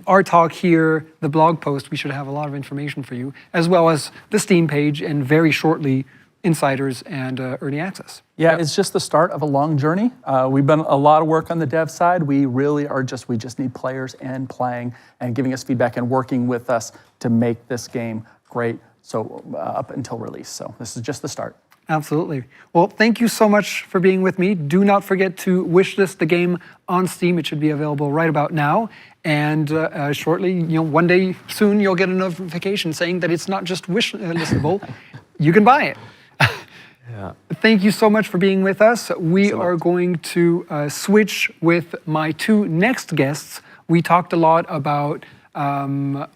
our talk here, the blog post, we should have a lot of information for you, as well as the Steam page, and very shortly, insiders and early access. Yeah, it's just the start of a long journey. We've done a lot of work on the dev side. We really are we just need players and playing and giving us feedback and working with us to make this game great. So up until release. So this is just the start. Absolutely. Well, thank you so much for being with me. Do not forget to wishlist the game on Steam. It should be available right about now. And shortly, one day soon, you'll get a notification saying that it's not just wishlistable. You can buy it. Yeah. Thank you so much for being with us. We are going to switch with my 2 next guests. We talked a lot about our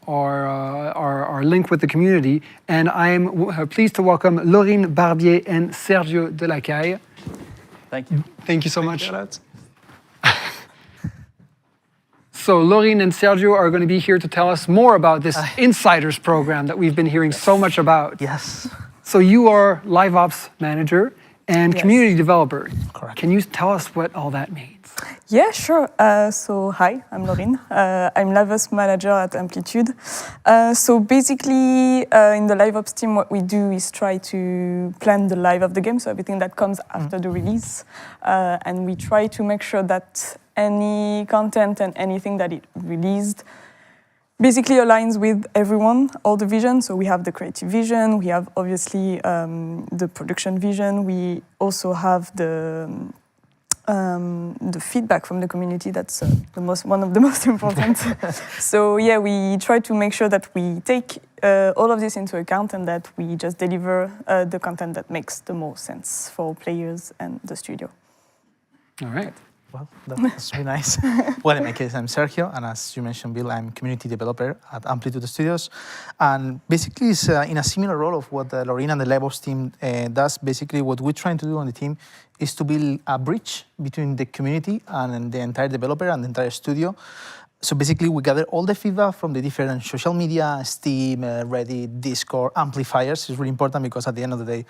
link with the community, and I'm pleased to welcome Laurine Barbier and Sergio de la Caille. Thank you. Thank you so much. So Laurine and Sergio are going to be here to tell us more about this Insiders program that we've been hearing so much about. Yes. So you are Live Ops Manager and Community Developer. Correct. Can you tell us what all that means? Yeah, sure. So hi, I'm Laurine. I'm Live Ops Manager at Amplitude. So basically, in the Live Ops team, what we do is try to plan the live of the game, so everything that comes after the release. And we try to make sure that any content and anything that it released basically aligns with everyone, all the vision. So we have the creative vision, we have obviously the production vision, we also have the feedback from the community. That's one of the most important. So yeah, we try to make sure that we take all of this into account and that we just deliver the content that makes the most sense for players and the studio. All right. Well, that's really nice. Well, in my case, I'm Sergio, and as you mentioned, Bill, I'm community developer at Amplitude Studios. And basically, it's in a similar role of what Laurine and the LevOps team does. Basically, what we're trying to do on the team is to build a bridge between the community and the entire developer and the entire studio. So basically, we gather all the feedback from the different social media, Steam, Reddit, Discord, amplifiers. It's really important because at the end of the day,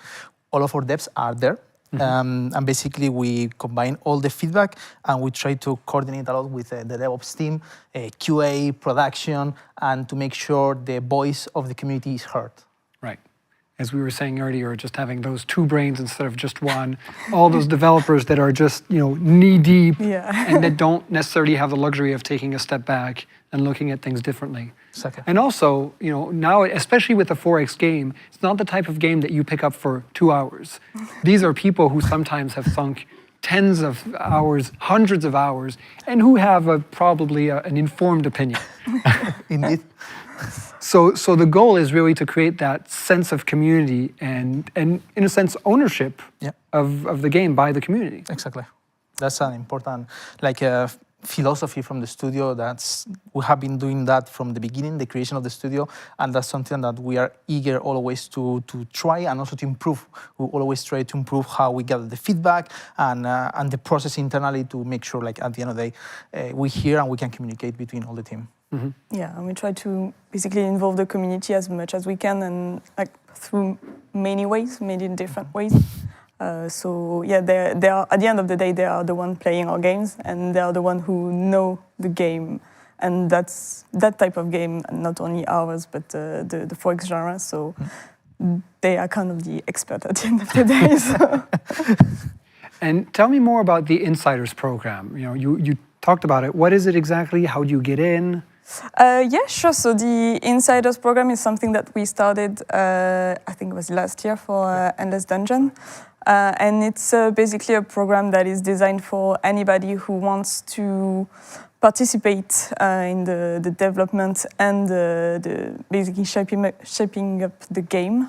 all of our devs are there. And basically, we combine all the feedback and we try to coordinate a lot with the DevOps team, QA, production, and to make sure the voice of the community is heard. Right. as we were saying earlier, just having those two brains instead of just one, all those developers that are just, knee deep and that don't necessarily have the luxury of taking a step back and looking at things differently. Exactly. And also, now, especially with the 4X game, it's not the type of game that you pick up for 2 hours. These are people who sometimes have sunk tens of hours, hundreds of hours, and who have probably an informed opinion. Indeed. So the goal is really to create that sense of community and in a sense, ownership of the game by the community. Exactly. That's an important, philosophy from the studio. We have been doing that from the beginning, the creation of the studio, and that's something that we are eager always to try and also to improve. We always try to improve how we gather the feedback and the process internally to make sure, at the end of the day, we hear and we can communicate between all the team. Mm-hmm. Yeah, and we try to basically involve the community as much as we can, and through many ways, many different ways. They are at the end of the day, they are the one playing our games, and they are the one who know the game, and that's that type of game, not only ours but the 4X genre. So they are kind of the expert at the end of the day. So. And tell me more about the Insiders program. You talked about it. What is it exactly? How do you get in? Yeah, sure. So the Insiders program is something that we started, I think it was last year for Endless Dungeon. And it's basically a program that is designed for anybody who wants to participate in the development and the basically shaping up the game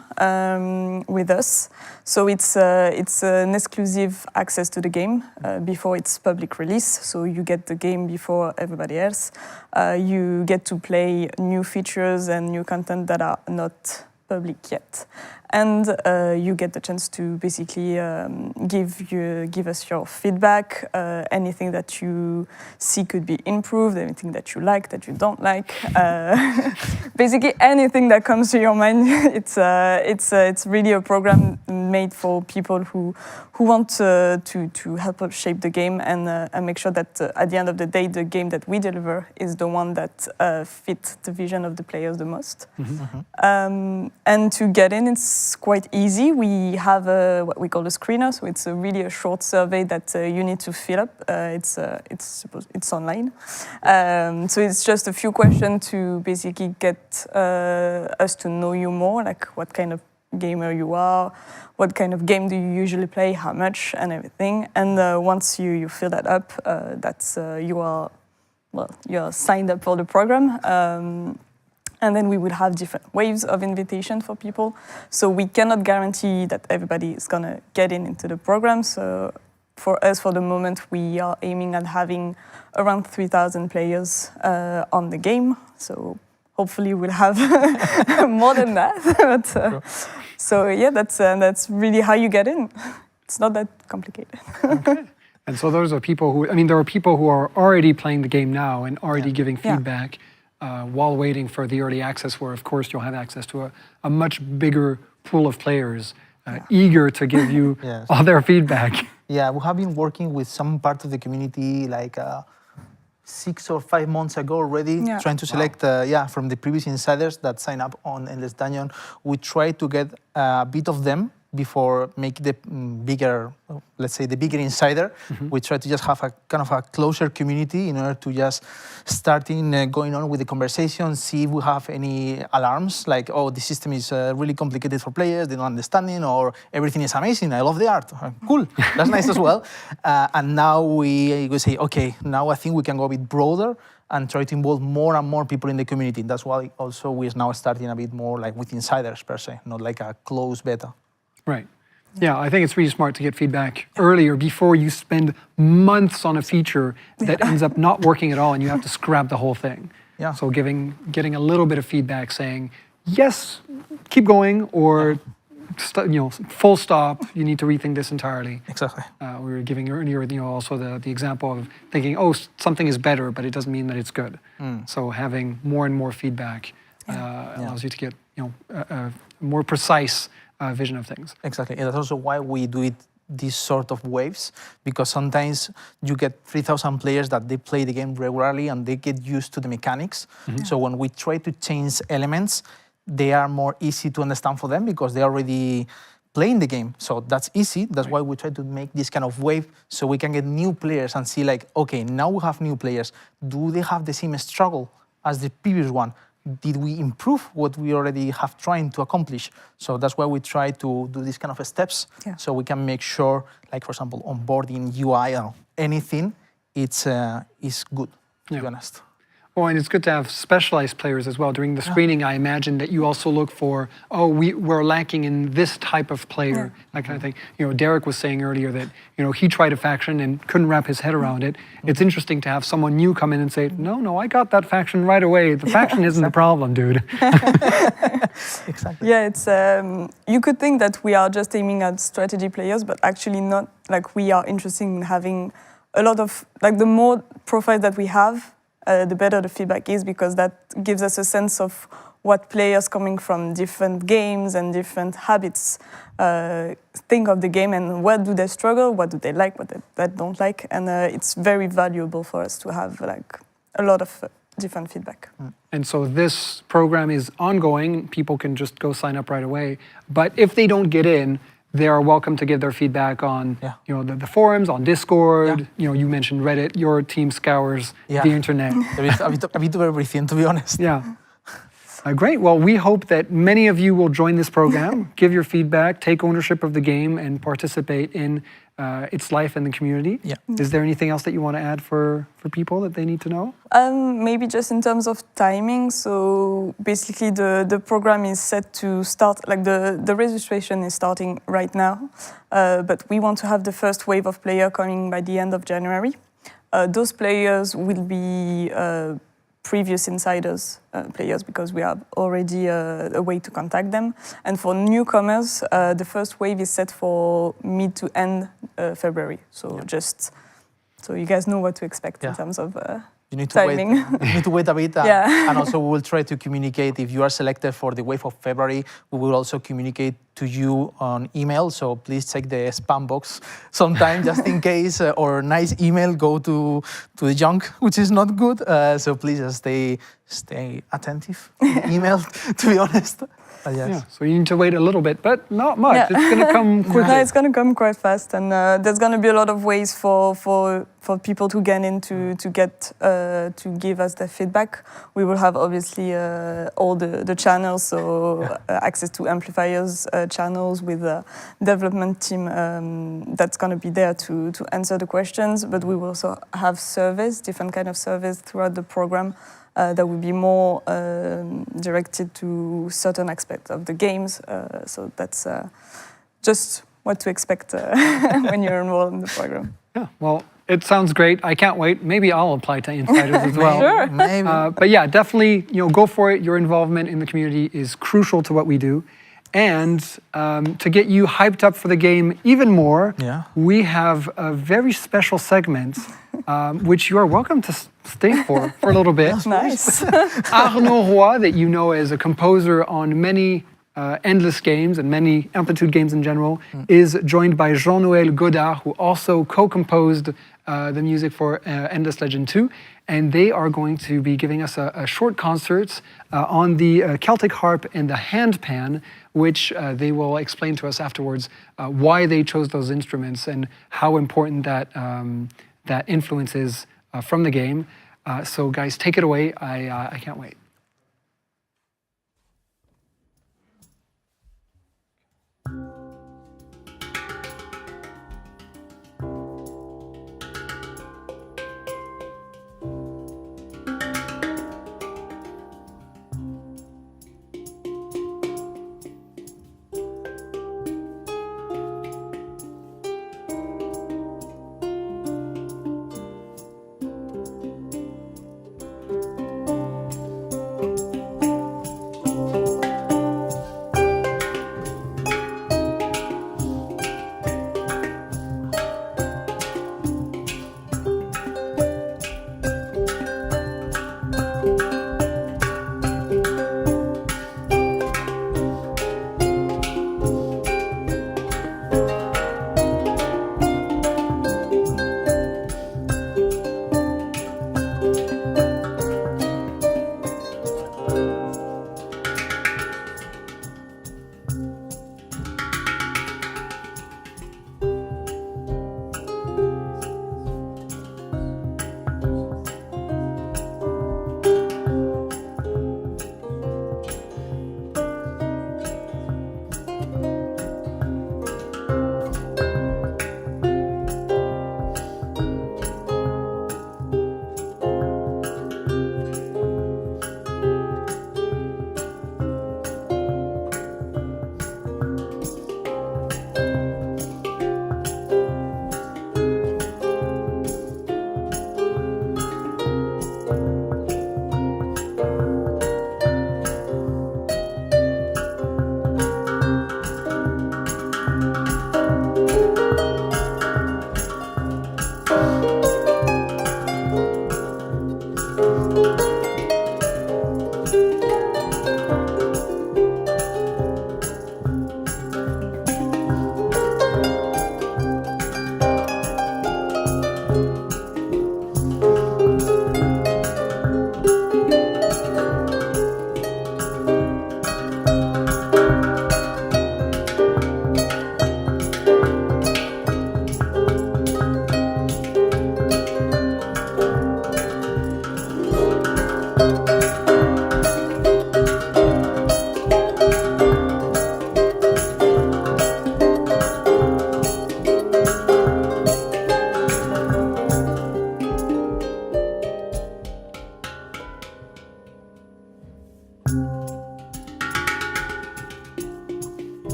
with us. So it's an exclusive access to the game before its public release. So you get the game before everybody else. You get to play new features and new content that are not public yet. And you get the chance to basically give us your feedback, anything that you see could be improved, anything that you like, that you don't like, basically anything that comes to your mind. It's really a program made for people who want to help us shape the game and make sure that at the end of the day, the game that we deliver is the one that fits the vision of the players the most. Mm-hmm. And to get in, it's quite easy. We have what we call a screener, so it's really a short survey that you need to fill up. It's online, so it's just a few questions to basically get us to know you more, like what kind of gamer you are, what kind of game do you usually play, how much, and everything. And once you fill that up, you're signed up for the program. And then we will have different waves of invitation for people. So we cannot guarantee that everybody is going to get into the program. So for us, for the moment, we are aiming at having around 3,000 players on the game. So hopefully we'll have more than that. But, so yeah, that's really how you get in. It's not that complicated. Okay. And so those are people who, there are people who are already playing the game now and already giving feedback. While waiting for the early access, where of course you'll have access to a much bigger pool of players eager to give you all their feedback. Yeah, we have been working with some part of the community 6 or 5 months ago already, trying to select from the previous insiders that sign up on Endless Dungeon. We try to get a bit of them before making the bigger, let's say the bigger insider. Mm-hmm. We try to just have a kind of a closer community in order to just starting going on with the conversation, see if we have any alarms like, oh, the system is really complicated for players, they don't understand it, or everything is amazing, I love the art. Cool, that's nice as well. And now we say, okay, now I think we can go a bit broader and try to involve more and more people in the community. That's why also we're now starting a bit more like with insiders per se, not like a closed beta. Right. Yeah, I think it's really smart to get feedback earlier before you spend months on a feature that ends up not working at all and you have to scrap the whole thing. Yeah. So getting a little bit of feedback saying, yes, keep going, or full stop, you need to rethink this entirely. Exactly. We were giving earlier also the example of thinking, oh, something is better, but it doesn't mean that it's good. So having more and more feedback allows you to get a more precise vision of things. Exactly, and that's also why we do it these sort of waves, because sometimes you get 3,000 players that they play the game regularly and they get used to the mechanics. Mm-hmm. So when we try to change elements, they are more easy to understand for them because they're already playing the game. So that's easy. That's why we try to make this kind of wave so we can get new players and see like, okay, now we have new players. Do they have the same struggle as the previous one? Did we improve what we already have trying to accomplish? So that's why we try to do these kind of steps so we can make sure, like for example, onboarding, UI, or anything, it's is good, to be honest. Well, and it's good to have specialized players as well. During the screening, I imagine that you also look for, we're lacking in this type of player, that kind of thing. You know, Derek was saying earlier that, you know, he tried a faction and couldn't wrap his head around it. It's interesting to have someone new come in and say, no, I got that faction right away. The faction isn't the problem, dude. Exactly. Yeah, it's you could think that we are just aiming at strategy players, but actually not. Like, we are interested in having a lot of, like, the more profiles that we have, the better the feedback is, because that gives us a sense of what players coming from different games and different habits think of the game, and what do they struggle, what do they like, what they don't like, and it's very valuable for us to have like a lot of different feedback. And so this program is ongoing. People can just go sign up right away. But if they don't get in, they are welcome to give their feedback on, you know, the forums, on Discord. You know, you mentioned Reddit. Your team scours the internet. A bit of everything, to be honest. Yeah. Great. Well, we hope that many of you will join this program, give your feedback, take ownership of the game, and participate in its life and the community. Is there anything else that you want to add for people that they need to know? Maybe just in terms of timing. So basically the program is set to start, like the registration is starting right now, but we want to have the first wave of players coming by the end of January. Those players will be previous insiders players, because we have already a way to contact them. And for newcomers, the first wave is set for mid to end February. So just so you guys know what to expect in terms of you need to timing. wait. You need to wait a bit, and also we will try to communicate. If you are selected for the wave of February, we will also communicate to you on email. So please check the spam box sometime, just in case, or nice email go to the junk, which is not good. So please just stay attentive to the email. To be honest. Yeah, so you need to wait a little bit, but not much. It's going to come quickly. No, it's going to come quite fast, and there's going to be a lot of ways for people to get in to get to give us their feedback. We will have obviously all the channels, so access to amplifiers channels with a development team that's going to be there to answer the questions. But we will also have surveys, different kind of surveys throughout the program. That will be more directed to certain aspects of the games. So that's just what to expect when you're enrolled in the program. Yeah, well, it sounds great. I can't wait. Maybe I'll apply to Insiders as well. Sure. Maybe. But yeah, definitely, go for it. Your involvement in the community is crucial to what we do. And to get you hyped up for the game even more, we have a very special segment, which you are welcome to stay for a little bit. Nice. Arnaud Roy, that you know as a composer on many Endless games and many Amplitude games in general, is joined by Jean-Noël Godard, who also co-composed the music for Endless Legend 2. And they are going to be giving us a short concert on the Celtic harp and the handpan, which they will explain to us afterwards why they chose those instruments and how important that influence is from the game. So guys, take it away. I can't wait.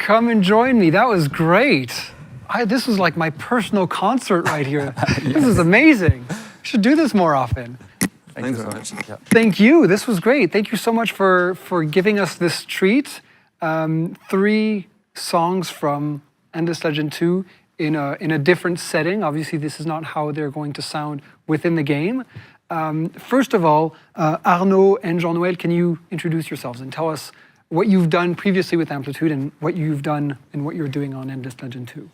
Come and join me. That was great. This was like my personal concert right here. This is amazing. We should do this more often. Thanks so much. Yeah. Thank you. This was great. Thank you so much for giving us this treat. 3 songs from Endless Legend 2 in a different setting. Obviously, this is not how they're going to sound within the game. First of all, Arnaud and Jean-Noël, can you introduce yourselves and tell us what you've done previously with Amplitude and what you've done and what you're doing on Endless Legend 2?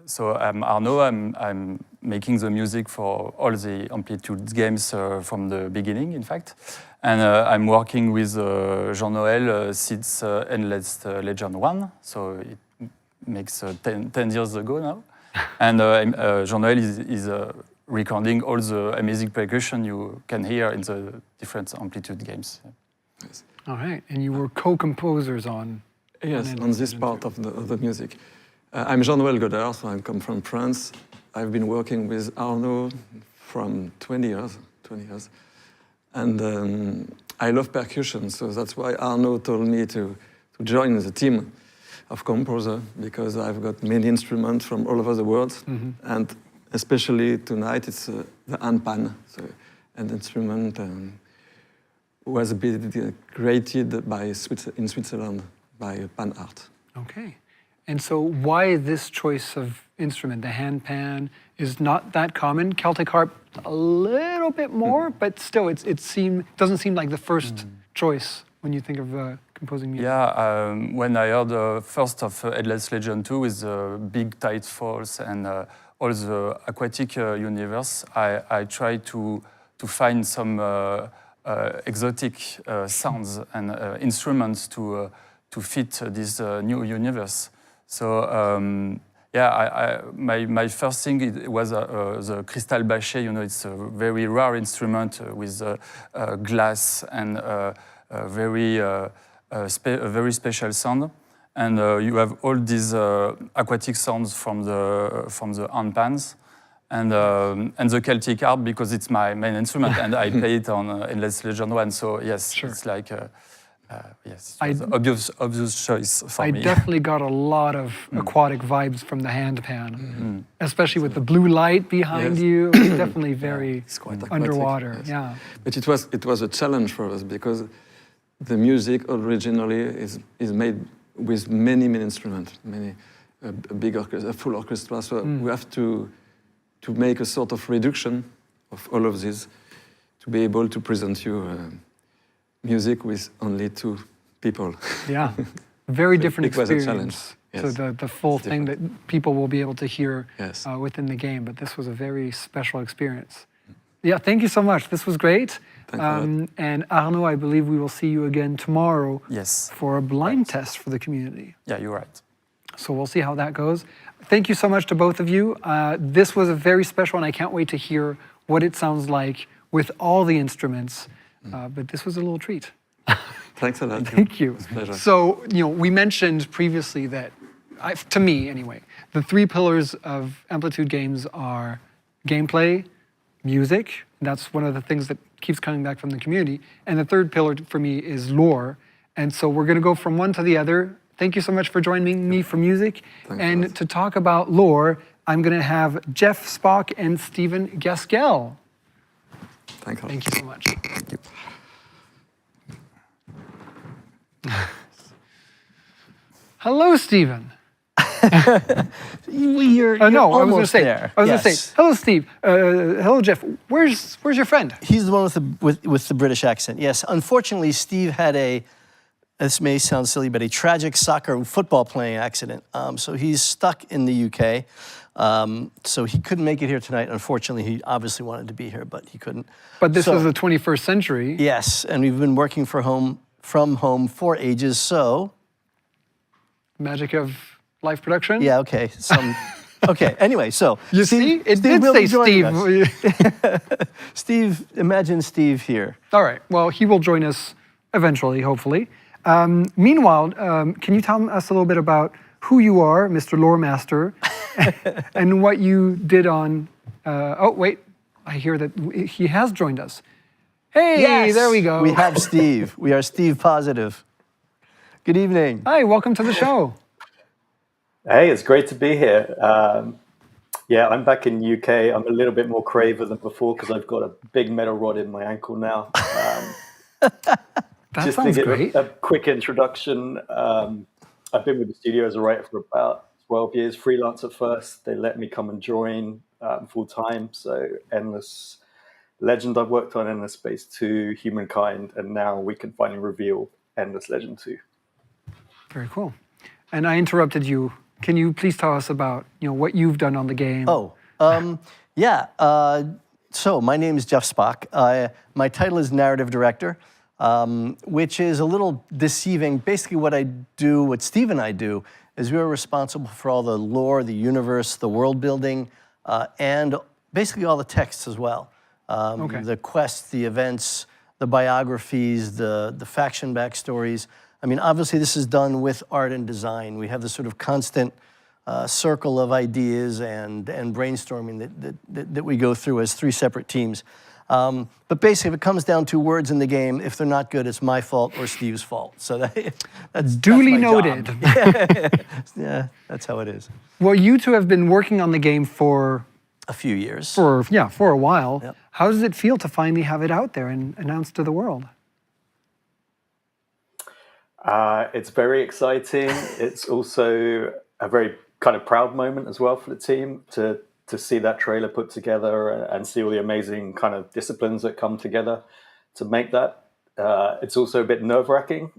So I'm Arnaud. I'm making the music for all the Amplitude games from the beginning, in fact. And I'm working with Jean-Noël since Endless Legend 1, so it makes 10 years ago now. And Jean-Noël is recording all the amazing percussion you can hear in the different Amplitude games. Yes. All right, and you were co-composers on... Yes, on this part of the music. I'm Jean-Noël Godard, so I come from France. I've been working with Arnaud from 20 years. And I love percussion, so that's why Arnaud told me to join the team of composer, because I've got many instruments from all over the world. And especially tonight, it's the handpan, so an instrument was created in Switzerland by Pan Art. Okay. And so why this choice of instrument? The handpan is not that common. Celtic harp, a little bit more, but still it doesn't seem like the first choice when you think of composing music. Yeah, when I heard first of Endless Legend 2 with big tide falls and all the aquatic universe, I tried to find some exotic sounds and instruments to fit this new universe. So my first thing was the crystal bachet. You know, it's a very rare instrument with glass and a very special sound. And you have all these aquatic sounds from the handpans. And the Celtic harp, because it's my main instrument, and I play it on Endless Legend 1. So yes, sure. It's like yes, it was obvious choice for me. I definitely got a lot of aquatic vibes from the handpan, especially with the blue light behind you. It was definitely very underwater. Yes. Yeah, but it was a challenge for us because the music originally is made with many instruments, a big orchestra, a full orchestra. So we have to make a sort of reduction of all of this to be able to present you music with only 2 people. Yeah, very different experience. It was a challenge. Yes. So the full thing that people will be able to hear yes. Within the game, but this was a very special experience. Yeah, thank you so much. This was great. And Arnaud, I believe we will see you again tomorrow. Yes. For a blind test for the community. Yeah, you're right. So we'll see how that goes. Thank you so much to both of you. This was a very special, and I can't wait to hear what it sounds like with all the instruments. But this was a little treat. Thanks a lot. Thank you. It was a pleasure. So, we mentioned previously that, to me anyway, the 3 pillars of Amplitude games are gameplay, music. That's one of the things that keeps coming back from the community. And the 3rd pillar for me is lore. And so we're going to go from one to the other. Thank you so much for joining me for music. And to talk about lore, I'm going to have Jeff Spock and Stephen Gaskell. Thank you so much. Thank you. Hello, Stephen. You're no, I was going to say. there. I was going to say. Hello, Steve. Hello, Jeff. Where's your friend? He's the one with the British accent. Yes. Unfortunately, Steve had this may sound silly, but a tragic soccer and football playing accident. So he's stuck in the UK. So he couldn't make it here tonight. Unfortunately, he obviously wanted to be here, but he couldn't. But this was the 21st century. Yes, and we've been working from home for ages. So magic of live production. Yeah. Okay. Okay. Anyway, so you see, it did say Steve. Steve, imagine Steve here. All right. Well, he will join us eventually, hopefully. Meanwhile, can you tell us a little bit about who you are, Mr. Lore Master, and what you did on... oh, wait. I hear that he has joined us. Hey, yes, there we go. We have Steve. We are Steve positive. Good evening. Hi, welcome to the show. Hey, it's great to be here. Yeah, I'm back in UK. I'm a little bit more craver than before because I've got a big metal rod in my ankle now. That Just to sounds give great. a quick introduction, I've been with the studio as a writer for about 12 years, freelance at first. They let me come and join full time. So Endless Legend I've worked on, Endless Space 2, Humankind, and now we can finally reveal Endless Legend 2. Very cool. And I interrupted you. Can you please tell us about what you've done on the game? Yeah. So my name is Jeff Spock. My title is narrative director, which is a little deceiving. Basically, what Steve and I do, is we're responsible for all the lore, the universe, the world building, and basically all the texts as well. The quests, the events, the biographies, the faction backstories. I mean, obviously, this is done with art and design. We have this sort of constant circle of ideas and brainstorming that we go through as 3 separate teams. But basically, if it comes down to words in the game, if they're not good, it's my fault or Steve's fault. So that's duly my noted. job. Yeah, that's how it is. Well, you two have been working on the game for a few years. For a while. Yep. How does it feel to finally have it out there and announced to the world? It's very exciting. It's also a very kind of proud moment as well for the team to see that trailer put together and see all the amazing kind of disciplines that come together to make that. It's also a bit nerve-wracking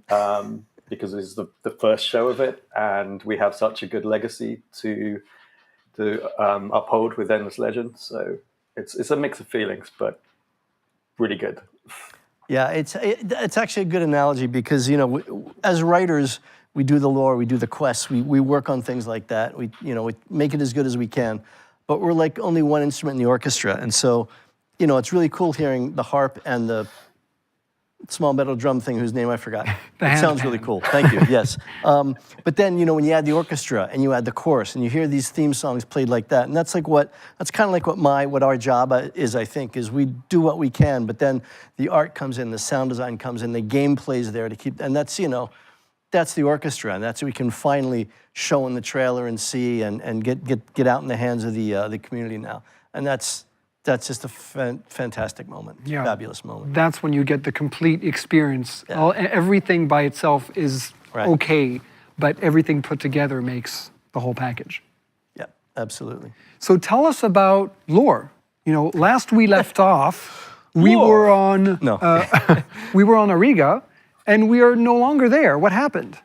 because it's the first show of it, and we have such a good legacy to uphold with Endless Legend. So it's a mix of feelings, but really good. Yeah, it's actually a good analogy because, as writers, we do the lore, we do the quests, we work on things like that. We make it as good as we can, but we're like only one instrument in the orchestra. And so, it's really cool hearing the harp and the small metal drum thing whose name I forgot. It sounds really cool. Thank you. Yes. But then, when you add the orchestra and you add the chorus and you hear these theme songs played like that, and that's kind of like what our job is, I think, is we do what we can, but then the art comes in, the sound design comes in, the gameplay is there to keep, and that's, that's the orchestra, and that's what we can finally show in the trailer and see and get out in the hands of the community now. And that's just a fantastic moment, fabulous moment. That's when you get the complete experience. Yeah. Everything by itself is okay, but everything put together makes the whole package. Yeah, absolutely. So tell us about lore. Last we left off, we were on Ariga, and we are no longer there. What happened?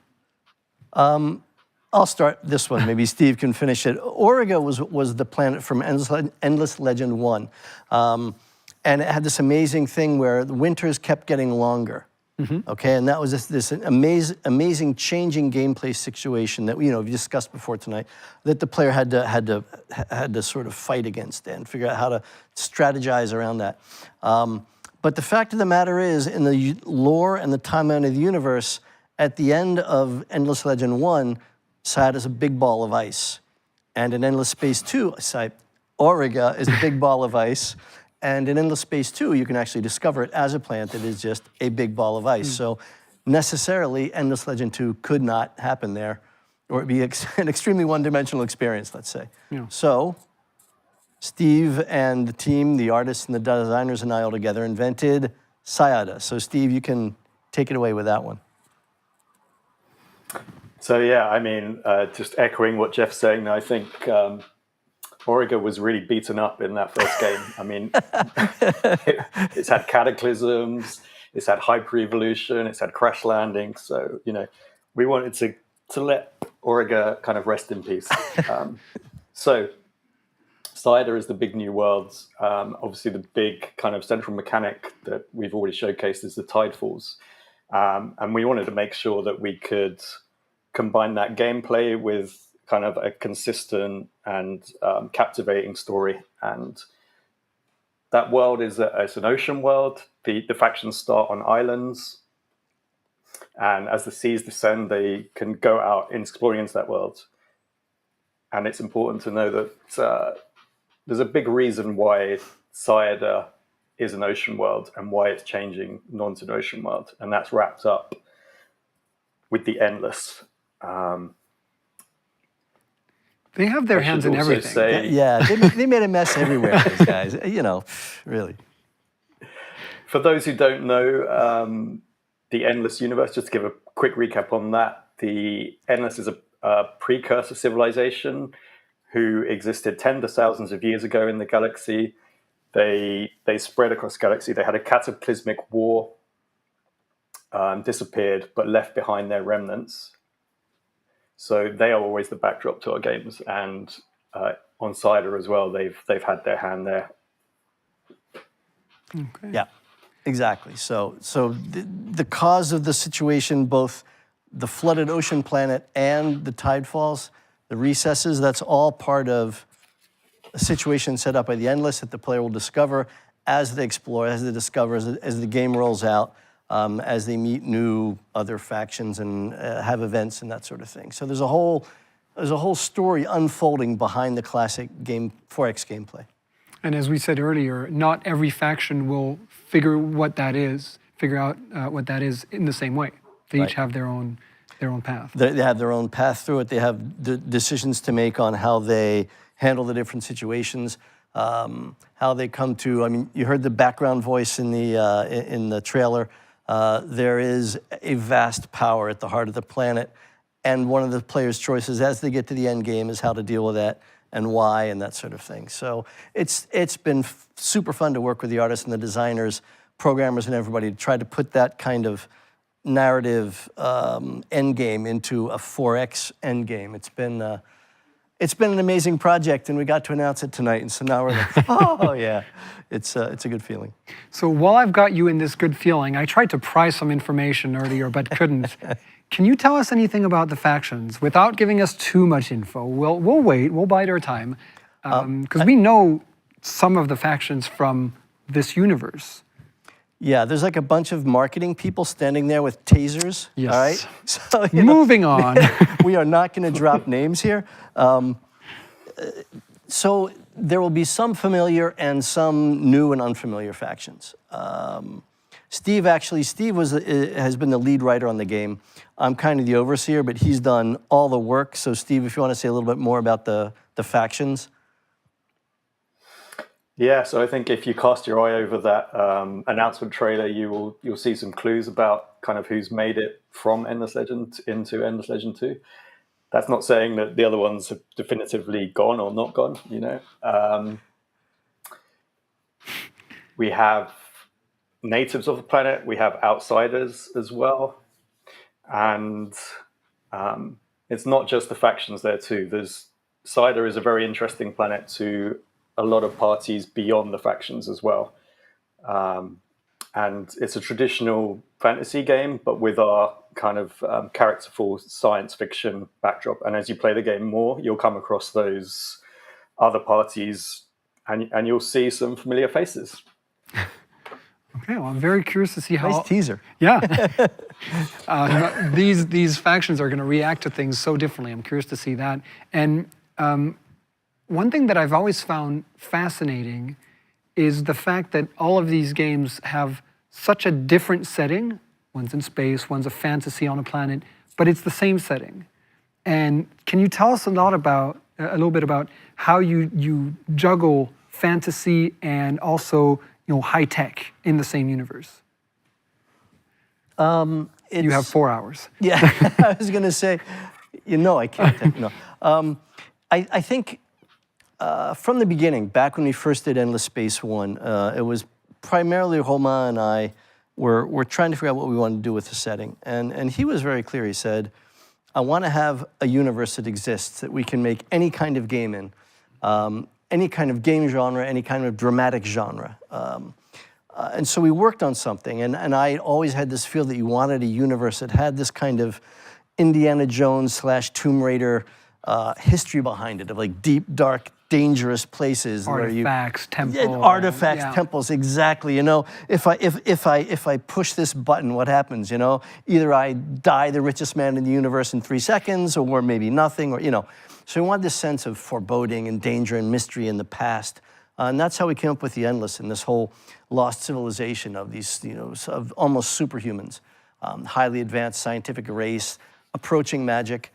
I'll start this one. Maybe Steve can finish it. Origa was the planet from Endless Legend 1. And it had this amazing thing where the winters kept getting longer. Okay, and that was this amazing changing gameplay situation that we discussed before tonight, that the player had to sort of fight against and figure out how to strategize around that. But the fact of the matter is, in the lore and the timeline of the universe, at the end of Endless Legend 1, Sad is a big ball of ice. And in Endless Space 2, Origa is a big ball of ice. And in Endless Space 2, you can actually discover it as a planet that is just a big ball of ice. So necessarily, Endless Legend 2 could not happen there, or it'd be an extremely one-dimensional experience, let's say. Yeah. So Steve and the team, the artists and the designers and I all together invented Sayada. So Steve, you can take it away with that one. So yeah, I mean, just echoing what Jeff's saying, I think Origa was really beaten up in that first game. I mean, it's had cataclysms, it's had hyper-evolution, it's had crash landing. So, we wanted to let Origa kind of rest in peace. So Cider is the big new worlds. Obviously, the big kind of central mechanic that we've already showcased is the Tidefalls. And we wanted to make sure that we could combine that gameplay with kind of a consistent and captivating story. And that world it's an ocean world. The factions start on islands. And as the seas descend, they can go out and exploring into that world. And it's important to know that there's a big reason why Cider is an ocean world and why it's changing non to an ocean world. And that's wrapped up with the Endless. They have their I hands should in also everything. say- Yeah, they made a mess everywhere, those guys. You know, really. For those who don't know, the Endless Universe, just to give a quick recap on that, the Endless is a precursor civilization who existed tens of thousands of years ago in the galaxy. They spread across the galaxy. They had a cataclysmic war, disappeared, but left behind their remnants. So they are always the backdrop to our games, and on Cider as well, they've had their hand there. Okay. Yeah, exactly. So the cause of the situation, both the flooded ocean planet and the tidefalls, the recesses, that's all part of a situation set up by the Endless that the player will discover as they explore, as they discover, as the game rolls out, as they meet new other factions and have events and that sort of thing. So there's a whole story unfolding behind the classic game 4X gameplay. And as we said earlier, not every faction will figure out what that is in the same way. They each have their own path. They have their own path through it. They have decisions to make on how they handle the different situations, how they come to. I mean, you heard the background voice in the trailer. There is a vast power at the heart of the planet, and one of the players' choices as they get to the end game is how to deal with that and why and that sort of thing. So it's been super fun to work with the artists and the designers, programmers, and everybody to try to put that kind of narrative end game into a 4X end game. It's been an amazing project, and we got to announce it tonight. And so now we're like, oh yeah, it's a good feeling. So while I've got you in this good feeling, I tried to pry some information earlier, but couldn't. Can you tell us anything about the factions without giving us too much info? We'll wait. We'll bide our time because we know some of the factions from this universe. Yeah, there's like a bunch of marketing people standing there with tasers. Yes. All right. So, Moving on. We are not going to drop names here. So there will be some familiar and some new and unfamiliar factions. Steve has been the lead writer on the game. I'm kind of the overseer, but he's done all the work. So Steve, if you want to say a little bit more about the factions. Yeah, so I think if you cast your eye over that announcement trailer, you'll see some clues about kind of who's made it from Endless Legend into Endless Legend 2. That's not saying that the other ones have definitively gone or not gone, you know. We have natives of the planet, we have outsiders as well. And it's not just the factions there too. Cider is a very interesting planet to a lot of parties beyond the factions as well. And it's a traditional fantasy game, but with our kind of characterful science fiction backdrop. And as you play the game more, you'll come across those other parties and you'll see some familiar faces. Okay, well, I'm very curious to see how... Nice teaser. Yeah. These factions are going to react to things so differently. I'm curious to see that. And one thing that I've always found fascinating is the fact that all of these games have such a different setting. One's in space, one's a fantasy on a planet, but it's the same setting. And can you tell us a little bit about how you juggle fantasy and also high tech in the same universe? You have 4 hours. Yeah, I was going to say, I can't. No. I think from the beginning, back when we first did Endless Space 1, it was primarily Romain and I were trying to figure out what we wanted to do with the setting. And he was very clear. He said, I want to have a universe that exists that we can make any kind of game in, any kind of game genre, any kind of dramatic genre. And so we worked on something, and I always had this feel that you wanted a universe that had this kind of Indiana Jones / Tomb Raider history behind it, of like deep, dark, dangerous places. Artifacts, temples. Artifacts, temples, exactly. If I push this button, what happens? Either I die the richest man in the universe in 3 seconds, or maybe nothing, or So we wanted this sense of foreboding and danger and mystery in the past. And that's how we came up with the Endless and this whole lost civilization of these, of almost superhumans. highly advanced scientific race approaching magic.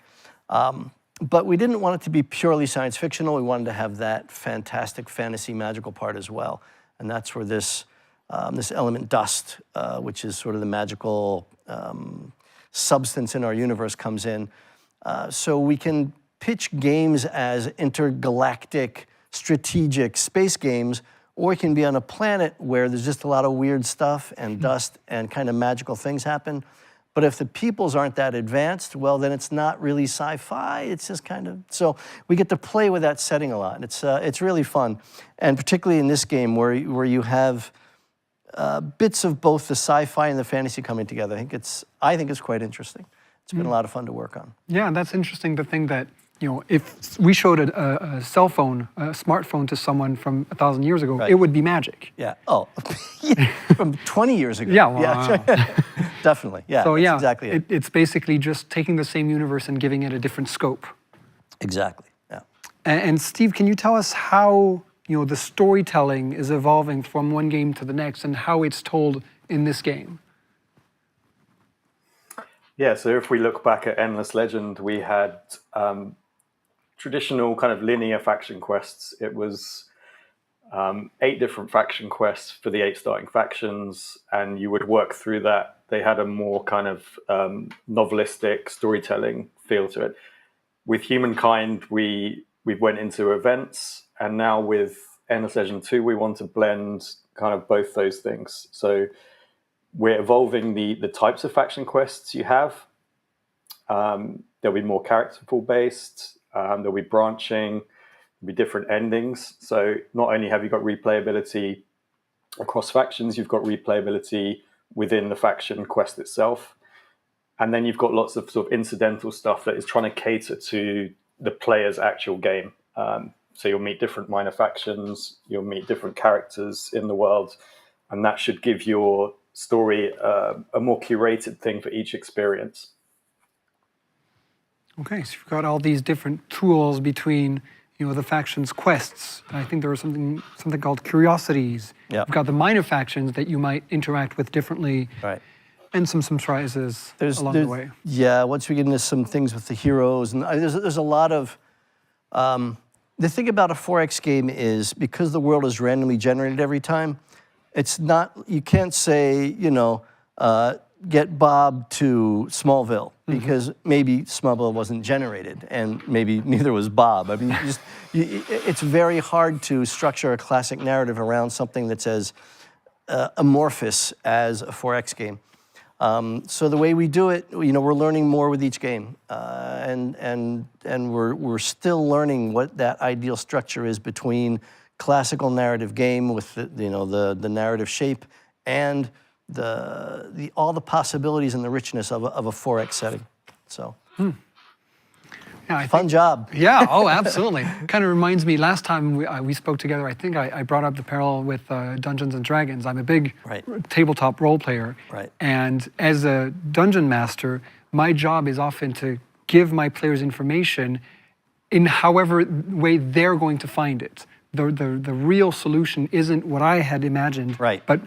But we didn't want it to be purely science fictional. We wanted to have that fantastic fantasy magical part as well. And that's where this element dust, which is sort of the magical substance in our universe, comes in. So we can pitch games as intergalactic, strategic space games, or it can be on a planet where there's just a lot of weird stuff and dust and kind of magical things happen. But if the peoples aren't that advanced, well, then it's not really sci-fi. It's just kind of, so we get to play with that setting a lot. It's really fun. And particularly in this game where you have bits of both the sci-fi and the fantasy coming together. I think it's quite interesting. It's been a lot of fun to work on. Yeah, that's interesting to think that, if we showed a cell phone, a smartphone to someone from 1,000 years ago, it would be magic. Yeah. Oh, from 20 years ago. Yeah, wow. Definitely. Yeah. So that's exactly it. It's basically just taking the same universe and giving it a different scope. Exactly. Yeah. And Steve, can you tell us how the storytelling is evolving from one game to the next and how it's told in this game? Yeah. So if we look back at Endless Legend, we had traditional kind of linear faction quests. It was 8 different faction quests for the 8 starting factions, and you would work through that. They had a more kind of novelistic storytelling feel to it. With Humankind, we went into events, and now with Endless Legend 2, we want to blend kind of both those things. So we're evolving the types of faction quests you have. There'll be more characterful based. There'll be branching, there'll be different endings. So not only have you got replayability across factions, you've got replayability within the faction quest itself. And then you've got lots of sort of incidental stuff that is trying to cater to the player's actual game. So you'll meet different minor factions, you'll meet different characters in the world, and that should give your story a more curated thing for each experience. Okay, so you've got all these different tools between, the factions' quests. I think there was something called curiosities. Yeah. You've got the minor factions that you might interact with differently. Right. And some surprises along the way. Yeah, once we get into some things with the heroes, and there's a lot of, the thing about a 4X game is because the world is randomly generated every time, it's not, you can't say, get Bob to Smallville, because maybe Smallville wasn't generated, and maybe neither was Bob. I mean, it's very hard to structure a classic narrative around something that's as amorphous as a 4X game. So the way we do it, we're learning more with each game, and we're still learning what that ideal structure is between classical narrative game with the narrative shape and all the possibilities and the richness of a 4X setting. So, yeah, fun job. Yeah, oh, absolutely. Kind of reminds me, last time we spoke together, I think I brought up the parallel with Dungeons and Dragons. I'm a big tabletop role player. Right. And as a dungeon master, my job is often to give my players information in however way they're going to find it. The real solution isn't what I had imagined, but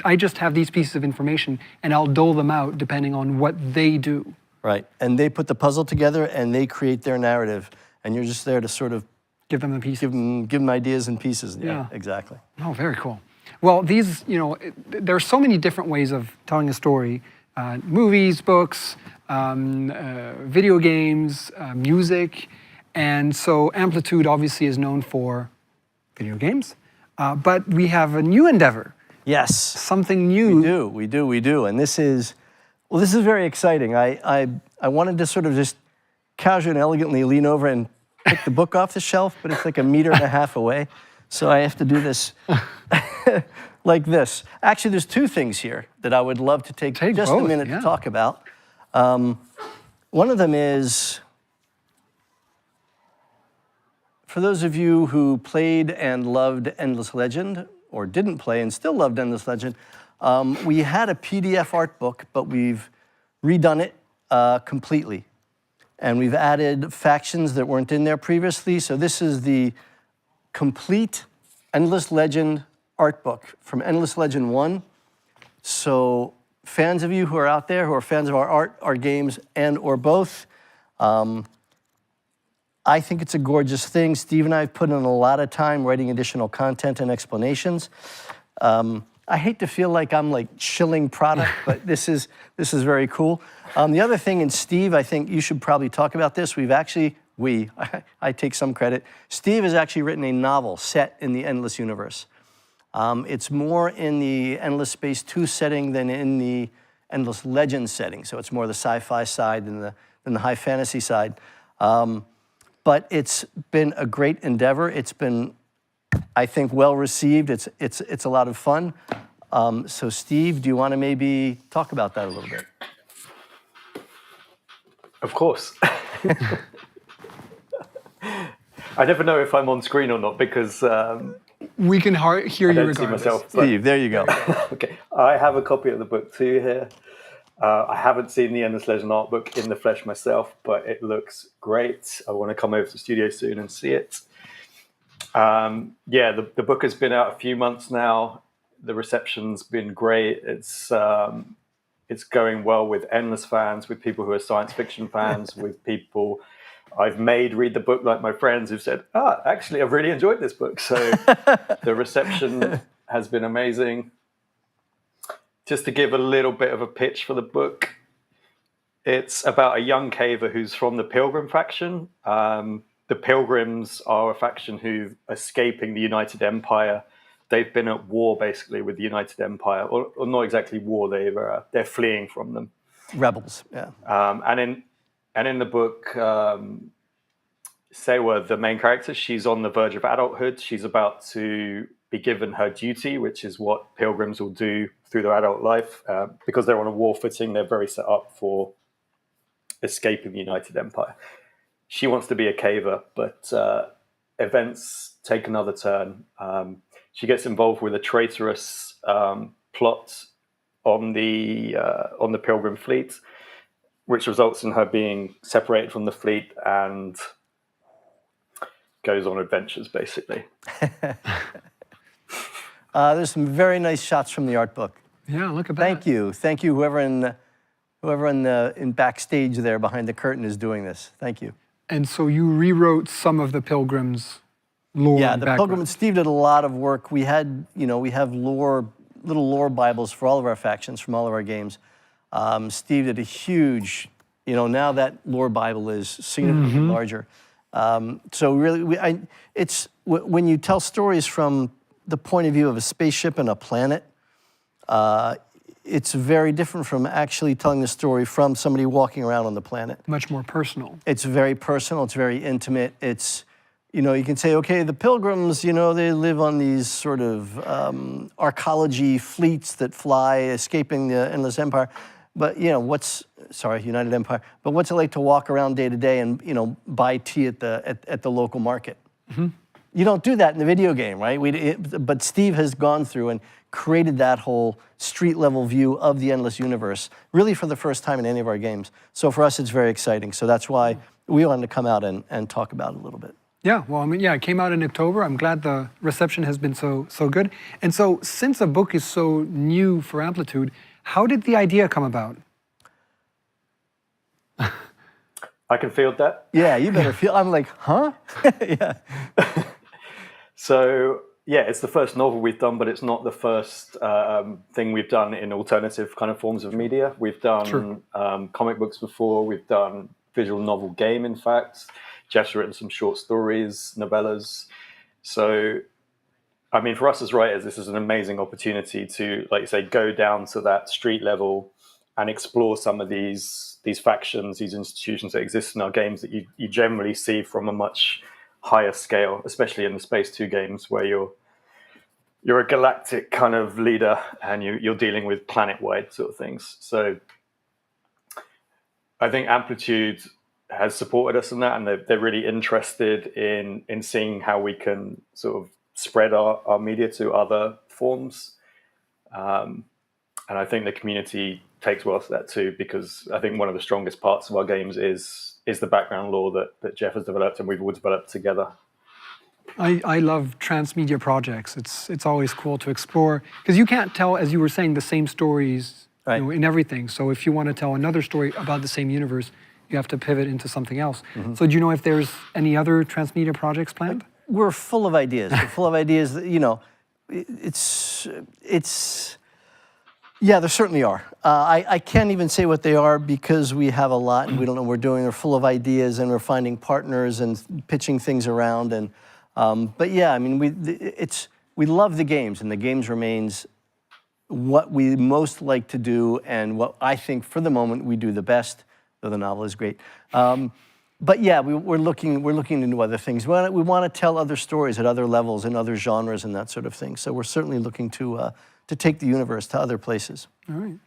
I just have these pieces of information and I'll dole them out depending on what they do. Right, and they put the puzzle together and they create their narrative, and you're just there to sort of give them the pieces, give them ideas and pieces. Yeah, exactly. Oh, very cool. Well, these, there are so many different ways of telling a story: movies, books, video games, music. And so Amplitude obviously is known for video games, but we have a new endeavor. Yes. Something new. We do. And this is very exciting. I wanted to sort of just casually and elegantly lean over and pick the book off the shelf, but it's like 1.5 meters away. So I have to do this like this. Actually, there's 2 things here that I would love to take just both, a minute to talk about. One of them is, for those of you who played and loved Endless Legend, or didn't play and still loved Endless Legend, we had a PDF art book, but we've redone it completely. And we've added factions that weren't in there previously. So this is the complete Endless Legend art book from Endless Legend 1. So fans of you who are out there, who are fans of our art, our games, and or both, I think it's a gorgeous thing. Steve and I have put in a lot of time writing additional content and explanations. I hate to feel like I'm like shilling product, but this is very cool. The other thing, and Steve, I think you should probably talk about this. I take some credit. Steve has actually written a novel set in the Endless universe. It's more in the Endless Space 2 setting than in the Endless Legends setting. So it's more the sci-fi side than the high fantasy side. But it's been a great endeavor. It's been, I think, well received. It's a lot of fun. So Steve, do you want to maybe talk about that a little bit? Of course. I never know if I'm on screen or not because we can hear you regardless. Steve, there you go. Okay, I have a copy of the book too here. I haven't seen the Endless Legend art book in the flesh myself, but it looks great. I want to come over to the studio soon and see it. Yeah, the book has been out a few months now. The reception's been great. It's going well with Endless fans, with people who are science fiction fans, with people I've made read the book, like my friends who've said, actually, I've really enjoyed this book. So the reception has been amazing. Just to give a little bit of a pitch for the book, it's about a young caver who's from the Pilgrim faction. The Pilgrims are a faction who are escaping the United Empire. They've been at war, basically, with the United Empire. Or not exactly war, they're fleeing from them. Rebels, yeah. And in the book, Sewa, the main character, she's on the verge of adulthood. She's about to be given her duty, which is what pilgrims will do through their adult life. Because they're on a war footing, they're very set up for escaping the United Empire. She wants to be a caver, but events take another turn. She gets involved with a traitorous plot on the Pilgrim fleet, which results in her being separated from the fleet and goes on adventures, basically. There's some very nice shots from the art book. Yeah, look at that. Thank you, whoever in backstage there behind the curtain is doing this. Thank you. And so you rewrote some of the Pilgrims' lore. Yeah, and the background. Pilgrim and Steve did a lot of work. We had, we have little lore Bibles for all of our factions from all of our games. Steve did a huge, now that lore Bible is significantly larger. So really, when you tell stories from the point of view of a spaceship and a planet, it's very different from actually telling the story from somebody walking around on the planet. Much more personal. It's very personal, it's very intimate. It's, you can say, okay, the Pilgrims, they live on these sort of arcology fleets that fly, escaping the Endless Empire. But, United Empire. But what's it like to walk around day to day and, buy tea at the local market? Mm-hmm. You don't do that in the video game, right? But Steve has gone through and created that whole street-level view of the Endless Universe, really for the first time in any of our games. So for us, it's very exciting. So that's why we wanted to come out and talk about it a little bit. Yeah, well, it came out in October. I'm glad the reception has been so good. And so since a book is so new for Amplitude, how did the idea come about? I can field that. Yeah, you better feel. I'm like, huh? Yeah. So, yeah, it's the first novel we've done, but it's not the first thing we've done in alternative kind of forms of media. We've done comic books before. We've done visual novel game, in fact. Jeff's written some short stories, novellas. So, for us as writers, this is an amazing opportunity to, like you say, go down to that street level and explore some of these factions, these institutions that exist in our games that you generally see from a much higher scale, especially in the Space 2 games where you're a galactic kind of leader and you're dealing with planet-wide sort of things. So I think Amplitude has supported us in that, and they're really interested in seeing how we can sort of spread our media to other forms. And I think the community takes well to that too, because I think one of the strongest parts of our games is the background lore that Jeff has developed and we've all developed together. I love transmedia projects. It's always cool to explore, because you can't tell, as you were saying, the same stories Right. you know, in everything. So if you want to tell another story about the same universe, you have to pivot into something else. So do you know if there's any other Transmedia projects planned? We're full of ideas. We're full of ideas that, you know, yeah, there certainly are. I can't even say what they are because we have a lot and we don't know what we're doing. We're full of ideas and we're finding partners and pitching things around. And but yeah, I mean, we love the games, and the games remains what we most like to do and what I think for the moment we do the best, though the novel is great. But yeah, we're looking into other things. We want to tell other stories at other levels and other genres and that sort of thing. So we're certainly looking to take the universe to other places. All right.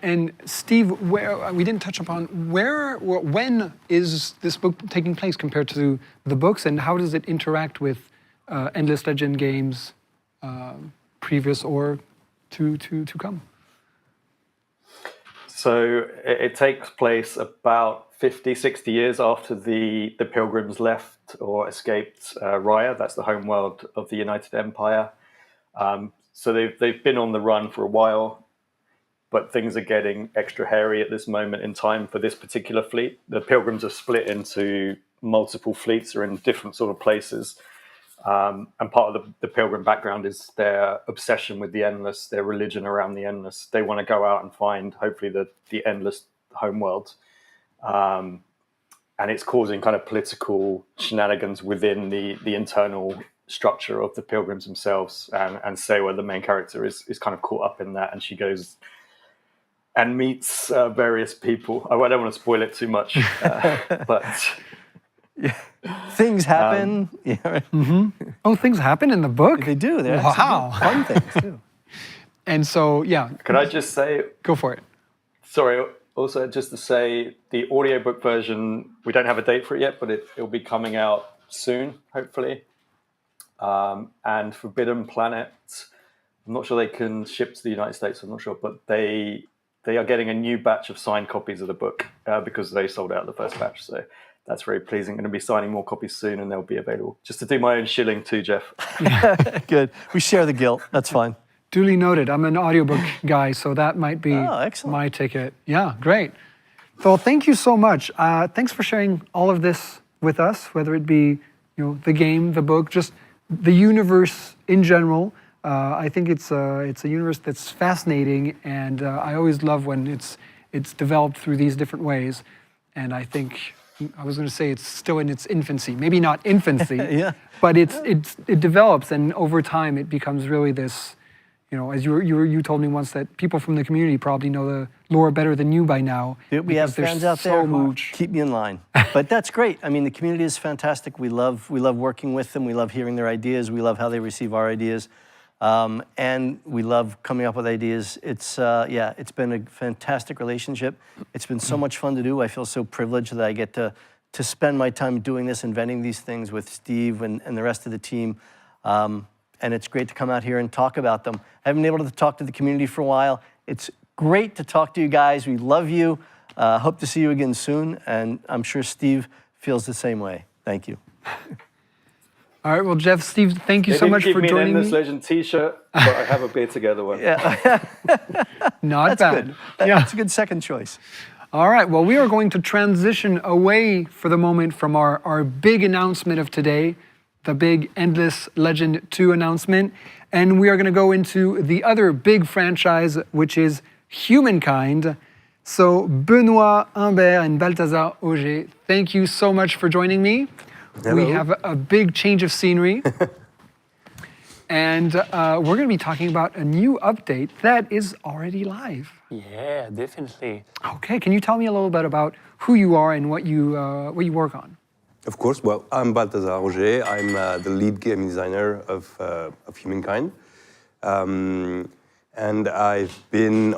And Steve, we didn't touch upon when is this book taking place compared to the books, and how does it interact with Endless Legend games, previous or to come? So it takes place about 50, 60 years after the Pilgrims left or escaped Raya. That's the homeworld of the United Empire. So they've been on the run for a while, but things are getting extra hairy at this moment in time for this particular fleet. The Pilgrims are split into multiple fleets, or in different sort of places. And part of the Pilgrim background is their obsession with the endless, their religion around the endless. They want to go out and find, hopefully, the endless homeworld. And it's causing kind of political shenanigans within the internal structure of the Pilgrims themselves. And Sewa, the main character, is kind of caught up in that, and she goes and meets various people. I don't want to spoil it too much, but... Yeah. Things happen. Oh, things happen in the book? They do. They're wow. fun things, too. And so, yeah. Could I just say... Go for it. Sorry, also just to say, the audiobook version, we don't have a date for it yet, but it'll be coming out soon, hopefully. And Forbidden Planet, I'm not sure they can ship to the United States, I'm not sure, but they are getting a new batch of signed copies of the book because they sold out the first batch, so... That's very pleasing. I'm going to be signing more copies soon, and they'll be available. Just to do my own shilling too, Jeff. Good. We share the guilt. That's fine. Duly noted. I'm an audiobook guy, so that might be my ticket. Yeah, great. Well, thank you so much. Thanks for sharing all of this with us, whether it be the game, the book, just the universe in general. I think it's a universe that's fascinating, and I always love when it's developed through these different ways. And I think... I was going to say it's still in its infancy. Maybe not infancy, but it develops, and over time it becomes really this, as you told me once, that people from the community probably know the lore better than you by now. We have fans out there who keep me in line. But that's great. I mean, the community is fantastic. We love working with them. We love hearing their ideas. We love how they receive our ideas. And we love coming up with ideas. It's been a fantastic relationship. It's been so much fun to do. I feel so privileged that I get to spend my time doing this, inventing these things with Steve and the rest of the team. And it's great to come out here and talk about them. I haven't been able to talk to the community for a while. It's great to talk to you guys. We love you. Hope to see you again soon. And I'm sure Steve feels the same way. Thank you. All right, well, Jeff, Steve, thank you so much for joining me. They didn't give me an Endless Legend t-shirt, but I have a beer together one. Not That's bad. Good. That's a good second choice. All right, well, we are going to transition away for the moment from our big announcement of today, the big Endless Legend 2 announcement, and we are going to go into the other big franchise, which is Humankind. So, Benoit Humbert and Balthazar Auger, thank you so much for joining me. Hello. We have a big change of scenery. And we're going to be talking about a new update that is already live. Yeah, definitely. Okay, can you tell me a little bit about who you are and what you work on? Of course. Well, I'm Balthazar Auger. I'm the lead game designer of Humankind. And I've been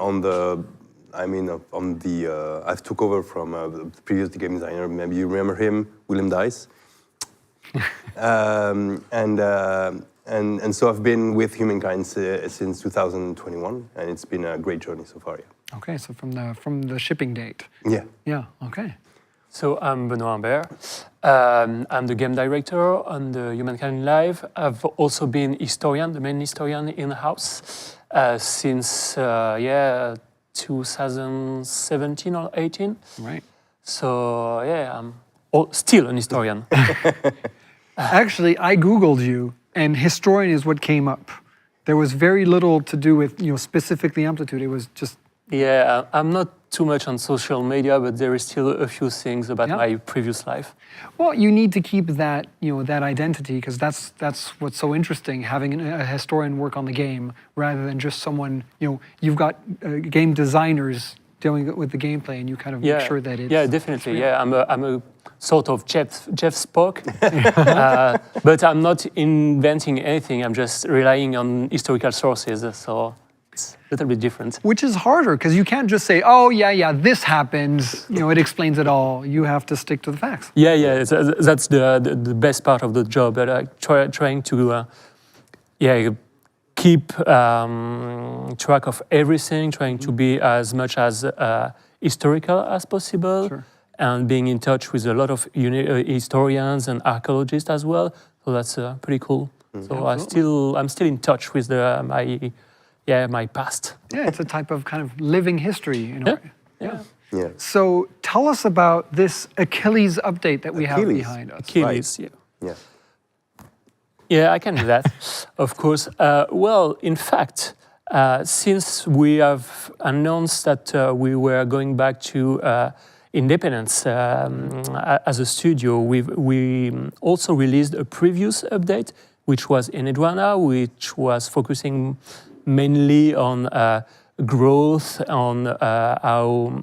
I've took over from the previous game designer. Maybe you remember him, William Dice. And so I've been with Humankind since 2021, and it's been a great journey so far. Yeah. Okay, so from the shipping date. Yeah. Yeah. Okay. So I'm Benoit Humbert. I'm the game director on the Humankind Live. I've also been the main historian in-house since 2017 or 18. Right. So yeah, I'm still an historian. Actually, I Googled you, and historian is what came up. There was very little to do with, specifically Amplitude. It was just... Yeah, I'm not too much on social media, but there is still a few things about my previous life. Well, you need to keep that, that identity, because that's what's so interesting, having a historian work on the game rather than just someone, you've got game designers dealing with the gameplay, and you kind of make sure that it's... Yeah, definitely. Yeah, I'm a sort of Jeff Spock, but I'm not inventing anything. I'm just relying on historical sources, so it's a little bit different. Which is harder, because you can't just say, oh, yeah, this happens, it explains it all. You have to stick to the facts. Yeah, that's the best part of the job, trying to keep track of everything, trying to be as much as historical as possible. Sure. And being in touch with a lot of historians and archaeologists as well. So that's pretty cool. So I'm still in touch with my past. Yeah, it's a type of kind of living history, Yeah. So tell us about this Achilles update that we have behind us. Achilles, Yeah, I can do that, of course. Well, in fact, since we have announced that we were going back to independence as a studio, we also released a previous update, which was in Edwana, which was focusing mainly on growth, on how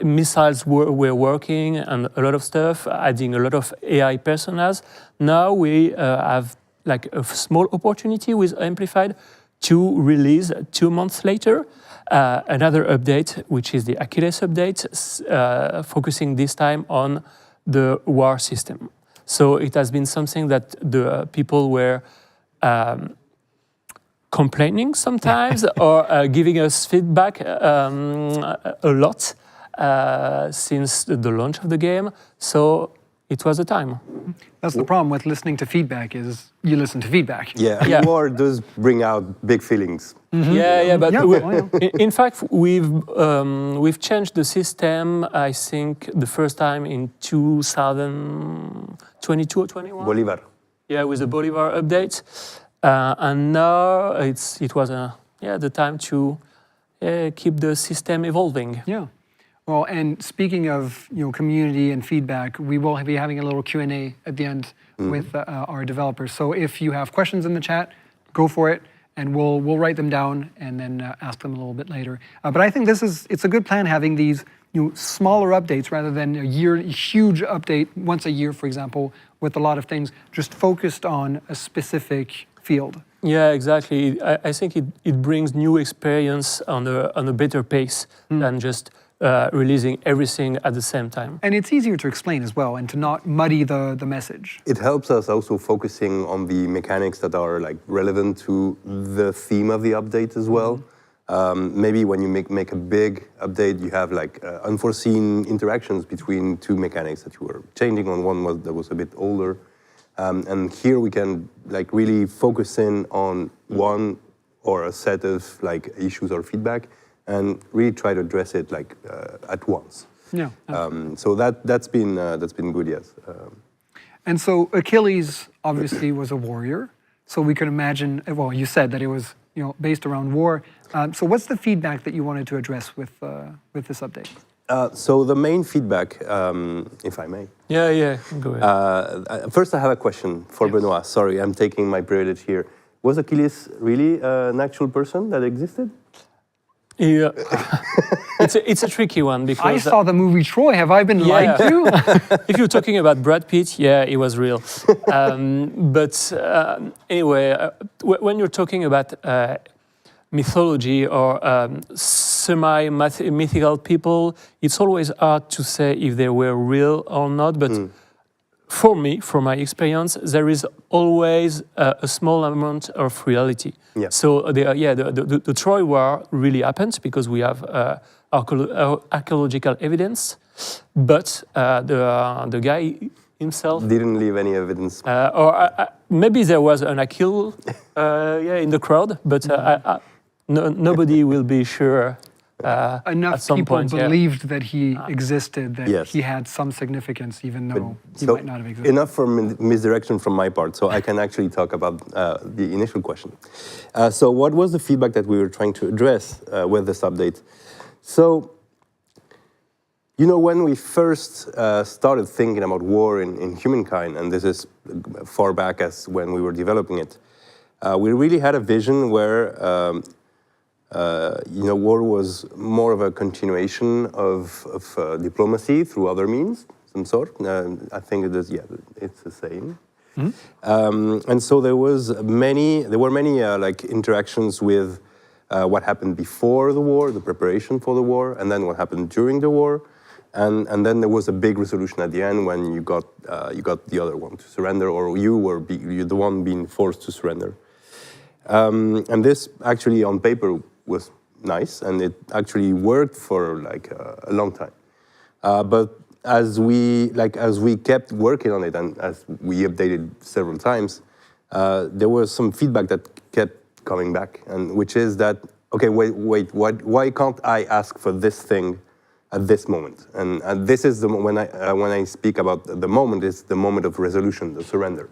missiles were working, and a lot of stuff, adding a lot of AI personas. Now we have like a small opportunity with Amplified to release 2 months later another update, which is the Achilles update, focusing this time on the war system. So it has been something that the people were complaining sometimes or giving us feedback a lot since the launch of the game. So it was a time. That's the problem with listening to feedback, is you listen to feedback. Yeah. War does bring out big feelings. Mm-hmm. But in fact, we've changed the system, I think, the first time in 2022 or 21. Bolivar. Yeah, with the Bolivar update. And now it was the time to keep the system evolving. Yeah. Well, and speaking of community and feedback, we will be having a little Q&A at the end with our developers. So if you have questions in the chat, go for it, and we'll write them down and then ask them a little bit later. But I think it's a good plan, having these smaller updates rather than a huge update once a year, for example, with a lot of things just focused on a specific field. Yeah, exactly. I think it brings new experience on a better pace than just releasing everything at the same time. And it's easier to explain as well, and to not muddy the message. It helps us also focusing on the mechanics that are like relevant to the theme of the update as well. Maybe when you make a big update, you have like unforeseen interactions between two mechanics that you were changing on. One that was a bit older. And here we can like really focus in on one or a set of like issues or feedback, and really try to address it like at once. Yeah. So that's been good, yes. And so Achilles obviously was a warrior. So we could imagine. Well, you said that it was based around war. So what's the feedback that you wanted to address with this update? So the main feedback, if I may. Yeah, go ahead. First, I have a question for Benoit. Sorry, I'm taking my privilege here. Was Achilles really an actual person that existed? Yeah, it's a tricky one because I saw the movie Troy. Have I been lied to? If you're talking about Brad Pitt, yeah, it was real. But anyway, when you're talking about mythology or semi-mythical people, it's always hard to say if they were real or not. But for me, from my experience, there is always a small amount of reality. Yeah. So the Troy War really happened because we have archaeological evidence, but the guy himself didn't leave any evidence. Or maybe there was an Achille in the crowd, but nobody will be sure. Enough at some people point, believed that he existed, that Yes. he had some significance, even though he So might not have existed. enough for misdirection from my part, so I can actually talk about the initial question. So what was the feedback that we were trying to address with this update? So, you know, when we first started thinking about war in Humankind, and this is far back as when we were developing it, we really had a vision where you know, war was more of a continuation of diplomacy through other means, some sort. I think it is, yeah, it's the same. And so there were many like interactions with what happened before the war, the preparation for the war, and then what happened during the war, and then there was a big resolution at the end when you got the other one to surrender, or you're the one being forced to surrender. And this actually on paper was nice, and it actually worked for like a long time. But as we kept working on it, and as we updated several times, there was some feedback that kept coming back, and which is that, okay, wait, why can't I ask for this thing at this moment? And this is when I speak about the moment, it's the moment of resolution, the surrender,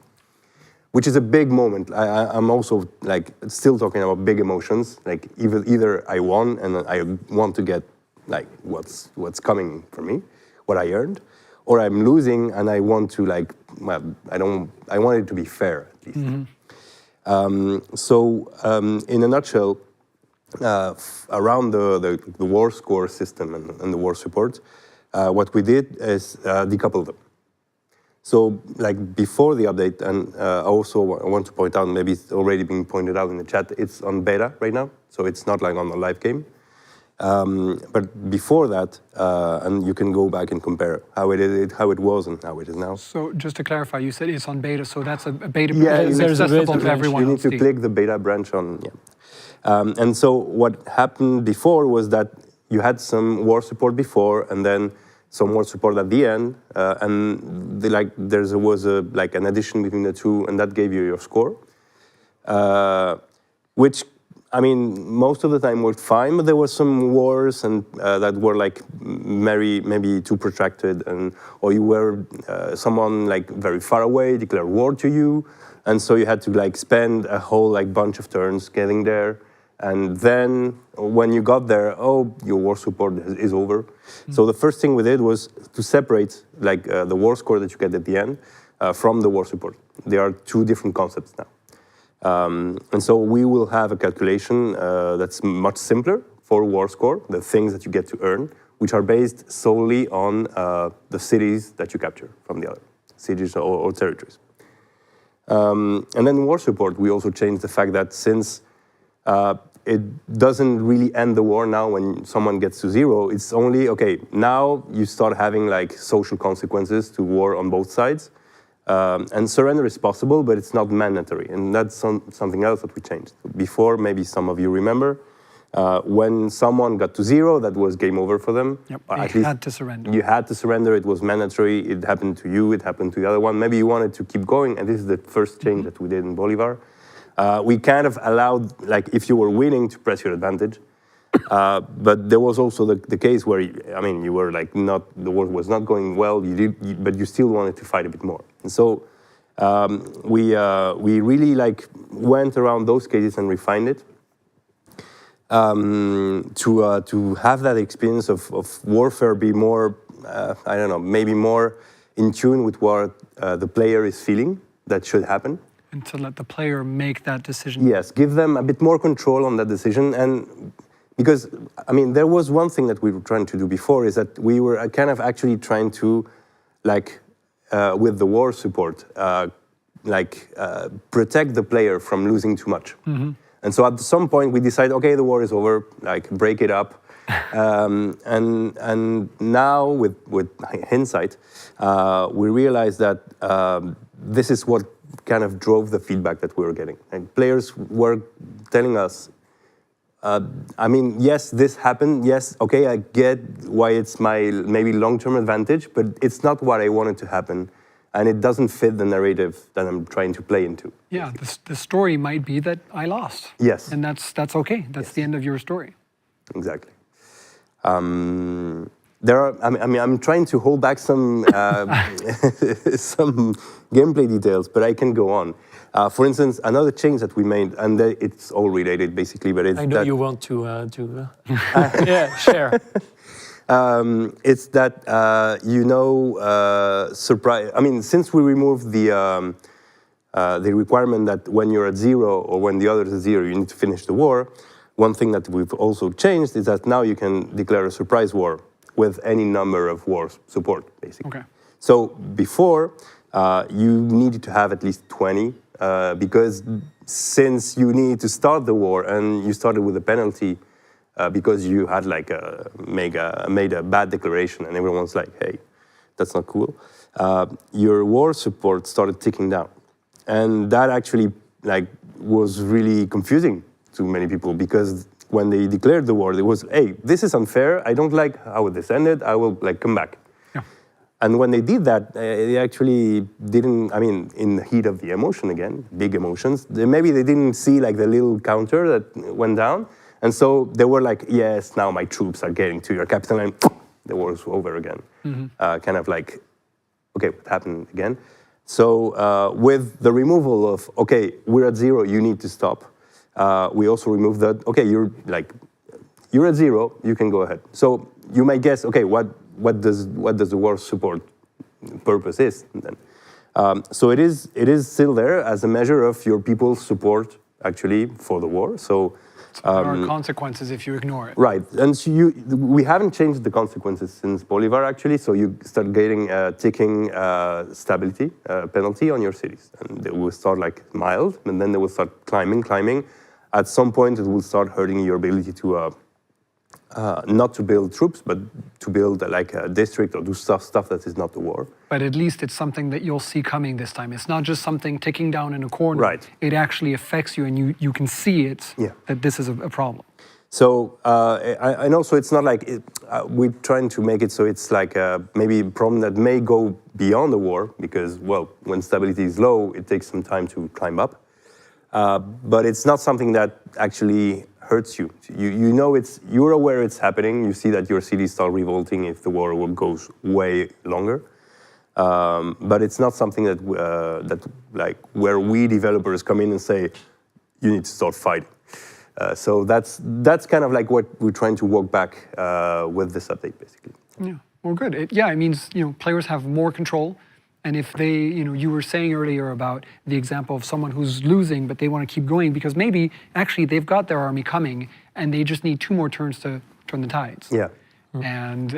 which is a big moment. I'm also like still talking about big emotions. Like either I won and I want to get like what's coming for me, what I earned, or I'm losing and I want to like, well, I want it to be fair at least. In a nutshell, around the war score system and the war support, what we did is decouple them. So, like before the update, and also I want to point out, maybe it's already being pointed out in the chat, it's on beta right now, so it's not like on the live game. But before that, and you can go back and compare how it was and how it is now. So just to clarify, you said it's on beta, so that's a beta. Yeah, it's accessible to everyone. You need to click the beta branch on. Yeah. And so what happened before was that you had some war support before, and then some more support at the end, and there was an addition between the two, and that gave you your score, which, I mean, most of the time worked fine, but there were some wars and that were like maybe too protracted, or you were someone like very far away declared war to you, and so you had to like spend a whole like bunch of turns getting there. And then when you got there, oh, your war support is over. So the first thing we did was to separate like the war score that you get at the end from the war support. There are two different concepts now. And so we will have a calculation that's much simpler for war score, the things that you get to earn, which are based solely on the cities that you capture from the other cities or territories. And then war support, we also changed the fact that since it doesn't really end the war now when someone gets to zero. It's only, okay, now you start having like social consequences to war on both sides. And surrender is possible, but it's not mandatory. And that's something else that we changed. Before, maybe some of you remember, when someone got to zero, that was game over for them. Yep, you had to surrender. You had to surrender, it was mandatory, it happened to you, it happened to the other one. Maybe you wanted to keep going, and this is the first change that we did in Bolivar. We kind of allowed, like, if you were winning, to press your advantage. But there was also the case where, I mean, you were like the war was not going well, but you still wanted to fight a bit more. And so we really like went around those cases and refined it to have that experience of warfare be more, I don't know, maybe more in tune with what the player is feeling that should happen. And to let the player make that decision. Yes, give them a bit more control on that decision. And because, I mean, there was one thing that we were trying to do before, is that we were kind of actually trying to, like, with the war support, protect the player from losing too much. Mm-hmm. And so at some point we decided, okay, the war is over, like, break it up. And now with hindsight, we realize that this is what kind of drove the feedback that we were getting. And players were telling us, I mean, yes, this happened. Yes, okay, I get why it's my maybe long-term advantage, but it's not what I wanted to happen. and it doesn't fit the narrative that I'm trying to play into. Yeah, the story might be that I lost. Yes. And that's okay. That's the end of your story. Exactly. There are. I mean, I'm trying to hold back some some gameplay details, but I can go on. For instance, another change that we made, and it's all related basically, but it's I know that you want to yeah, share. It's that surprise. I mean, since we removed the requirement that when you're at 0 or when the other is at 0, you need to finish the war. One thing that we've also changed is that now you can declare a surprise war with any number of wars support, basically. Okay. So before, you needed to have at least 20, because since you need to start the war and you started with a penalty because you had like made a bad declaration and everyone was like, hey, that's not cool, your war support started ticking down. And that actually was really confusing to many people, because when they declared the war, it was, hey, this is unfair. I don't like how this ended. I will come back. Yeah. And when they did that, they actually didn't, I mean, in the heat of the emotion again, big emotions, maybe they didn't see like the little counter that went down. And so they were like, yes, now my troops are getting to your capital, and the war is over again. Kind of like, okay, what happened again? So with the removal of, okay, we're at 0, you need to stop. We also removed that, okay, you're at 0, you can go ahead. So you might guess, okay, what does the war support purpose is then? So it is still there as a measure of your people's support actually for the war. So there are consequences if you ignore it. Right, and so we haven't changed the consequences since Bolivar actually. So you start getting a ticking stability penalty on your cities, and they will start like mild, and then they will start climbing. At some point, it will start hurting your ability to not to build troops, but to build like a district or do stuff that is not the war. But at least it's something that you'll see coming this time. It's not just something ticking down in a corner. Right. It actually affects you, and you can see it, that this is a problem. So I know, so it's not like, we're trying to make it so it's like maybe a problem that may go beyond the war, because, well, when stability is low, it takes some time to climb up. But it's not something that actually hurts you. You know you're aware it's happening. You see that your cities start revolting if the war goes way longer. But it's not something that like where we developers come in and say, you need to start fighting. So that's kind of like what we're trying to walk back with this update, basically. Yeah, well, good. It means players have more control. And if they, you were saying earlier about the example of someone who's losing, but they want to keep going because maybe actually they've got their army coming and they just need 2 more turns to turn the tides. Yeah. And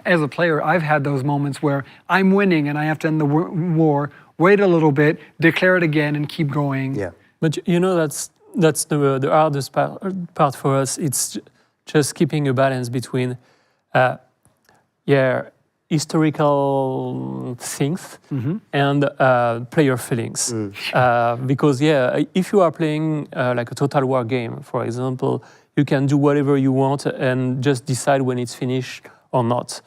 as a player, I've had those moments where I'm winning and I have to end the war, wait a little bit, declare it again, and keep going. Yeah. But that's the hardest part for us. It's just keeping a balance between, historical things and player feelings. Because if you are playing like a Total War game, for example, you can do whatever you want and just decide when it's finished or not.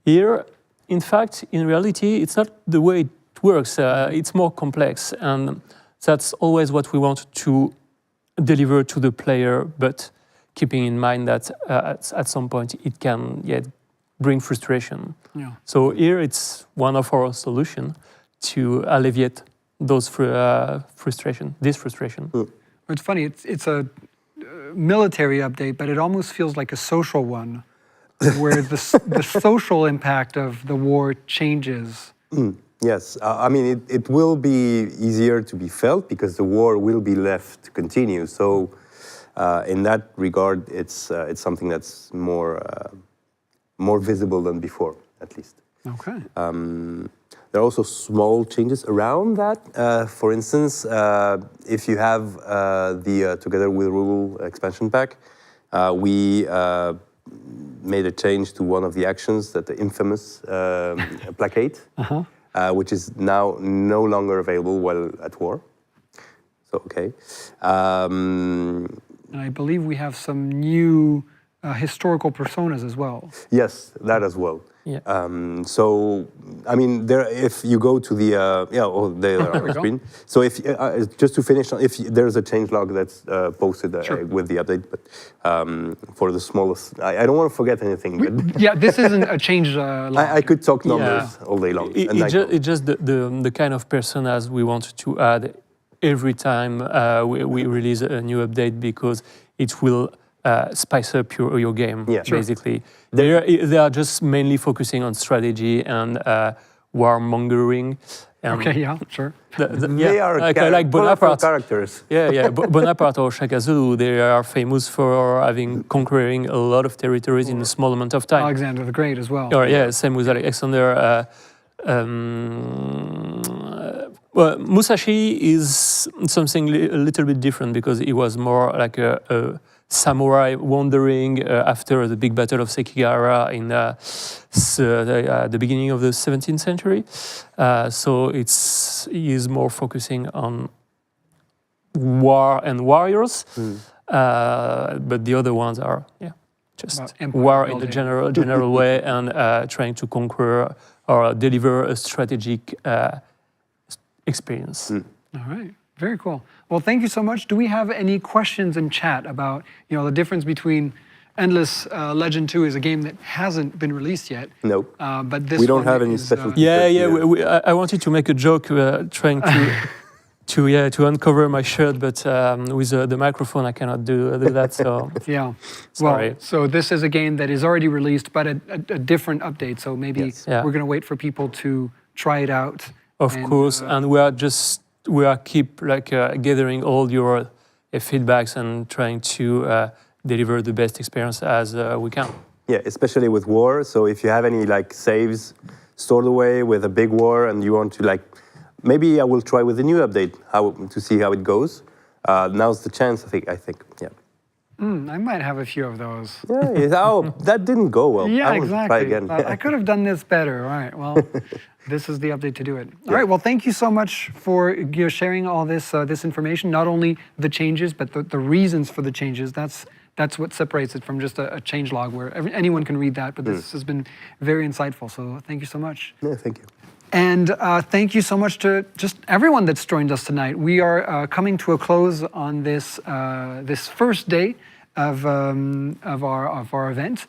Here, in fact, in reality, it's not the way it works. It's more complex, and that's always what we want to deliver to the player, but keeping in mind that at some point it can bring frustration. Yeah. So here it's one of our solutions to alleviate those frustration. It's funny, it's a military update, but it almost feels like a social one, where the social impact of the war changes. Yes, I mean, it will be easier to be felt because the war will be left to continue. So in that regard, it's something that's more visible than before, at least. Okay. There are also small changes around that. For instance, if you have the Together with Rule expansion pack, we made a change to one of the actions, that the infamous placate, which is now no longer available while at war. So, okay. And I believe we have some new historical personas as well. Yes, that as well. Yeah. So, I mean, if you go to the there There on we the go. screen. So if just to finish, if there's a changelog that's posted with the update, but for the smallest, I don't want to forget anything. But Yeah, this isn't a change log. I could talk numbers all day long. It's just the kind of personas we want to add every time we release a new update, because it will spice up your game, basically. They are just mainly focusing on strategy and warmongering. Okay, yeah, sure. They are like Bonaparte characters. Bonaparte or Shaka Zulu, they are famous for conquering a lot of territories in a small amount of time. Alexander the Great as well. Or, same with Alexander. Well, Musashi is something a little bit different, because he was more like a samurai wandering after the big battle of Sekigahara in the beginning of the 17th century. So he is more focusing on war and warriors, but the other ones are just war in the general way, and trying to conquer or deliver a strategic experience. All right, very cool. Well, thank you so much. Do we have any questions in chat about the difference between Endless Legend 2 is a game that hasn't been released yet? No. But this we don't one have any is, special. I wanted to make a joke trying to uncover my shirt, but with the microphone I cannot do that. So yeah. Sorry. Well, so this is a game that is already released, but a different update. So maybe we're going to wait for people to try it out. Of course, and we are keep gathering all your feedbacks and trying to deliver the best experience as we can. Yeah, especially with war. So if you have any saves stored away with a big war, and you want to maybe I will try with the new update to see how it goes. Now's the chance. I think. Yeah. I might have a few of those. Yeah. That didn't go well. Yeah, I will exactly. Try again. I could have done this better. All right. Well, this is the update to do it. All right. Well, thank you so much for sharing all this information. Not only the changes, but the reasons for the changes. That's what separates it from just a change log where anyone can read that. But this has been very insightful. So thank you so much. Yeah, thank you. And thank you so much to just everyone that's joined us tonight. We are coming to a close on this first day of our event.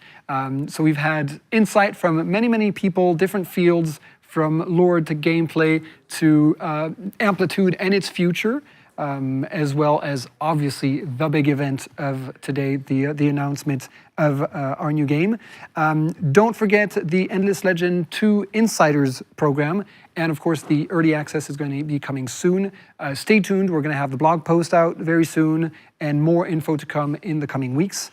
So we've had insight from many people, different fields, from lore to gameplay to Amplitude and its future, as well as obviously the big event of today, the announcement of our new game. Don't forget the Endless Legend 2 Insiders program, and of course the early access is going to be coming soon. Stay tuned, we're going to have the blog post out very soon, and more info to come in the coming weeks.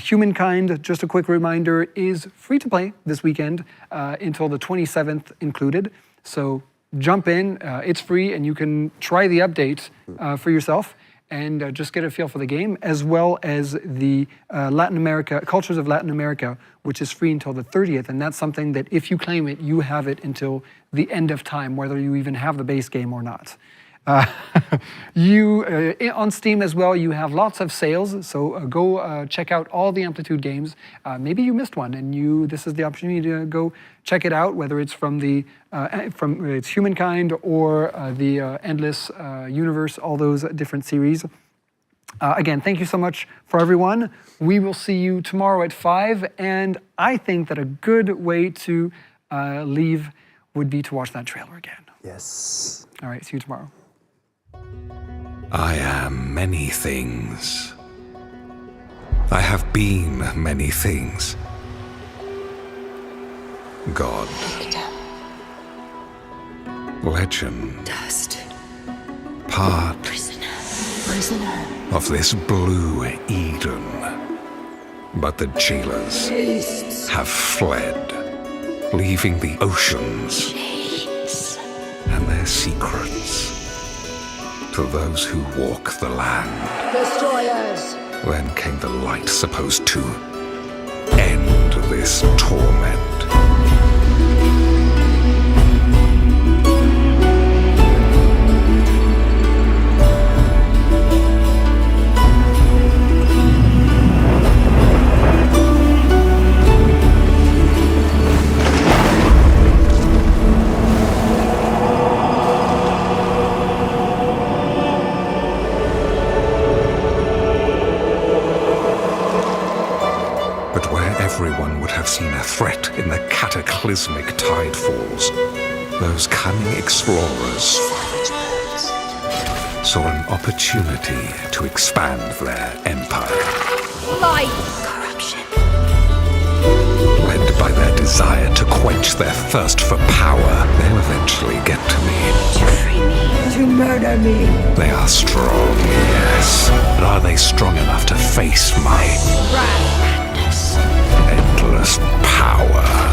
Humankind, just a quick reminder, is free to play this weekend until the 27th included. So jump in, it's free, and you can try the update for yourself and just get a feel for the game, as well as the Cultures of Latin America, which is free until the 30th. And that's something that if you claim it, you have it until the end of time, whether you even have the base game or not. On Steam as well, you have lots of sales, so go check out all the Amplitude games. Maybe you missed one, and this is the opportunity to go check it out, whether it's from it's Humankind or the Endless Universe, all those different series. Again, thank you so much for everyone. We will see you tomorrow at 5, and I think that a good way to leave would be to watch that trailer again. Yes. All right, see you tomorrow. I am many things. I have been many things. God. Legend. Dust. Part Prisoner. of this blue Eden. But the jailers have fled, leaving the oceans and their secrets to those who walk the land. Destroyers. Then came the light supposed to end this torment. cataclysmic tide falls, those cunning explorers saw an opportunity to expand their empire. Light. Corruption. Led by their desire to quench their thirst for power, they'll eventually get to me. To free me. To murder me. They are strong, yes. But are they strong enough to face my Madness. endless power?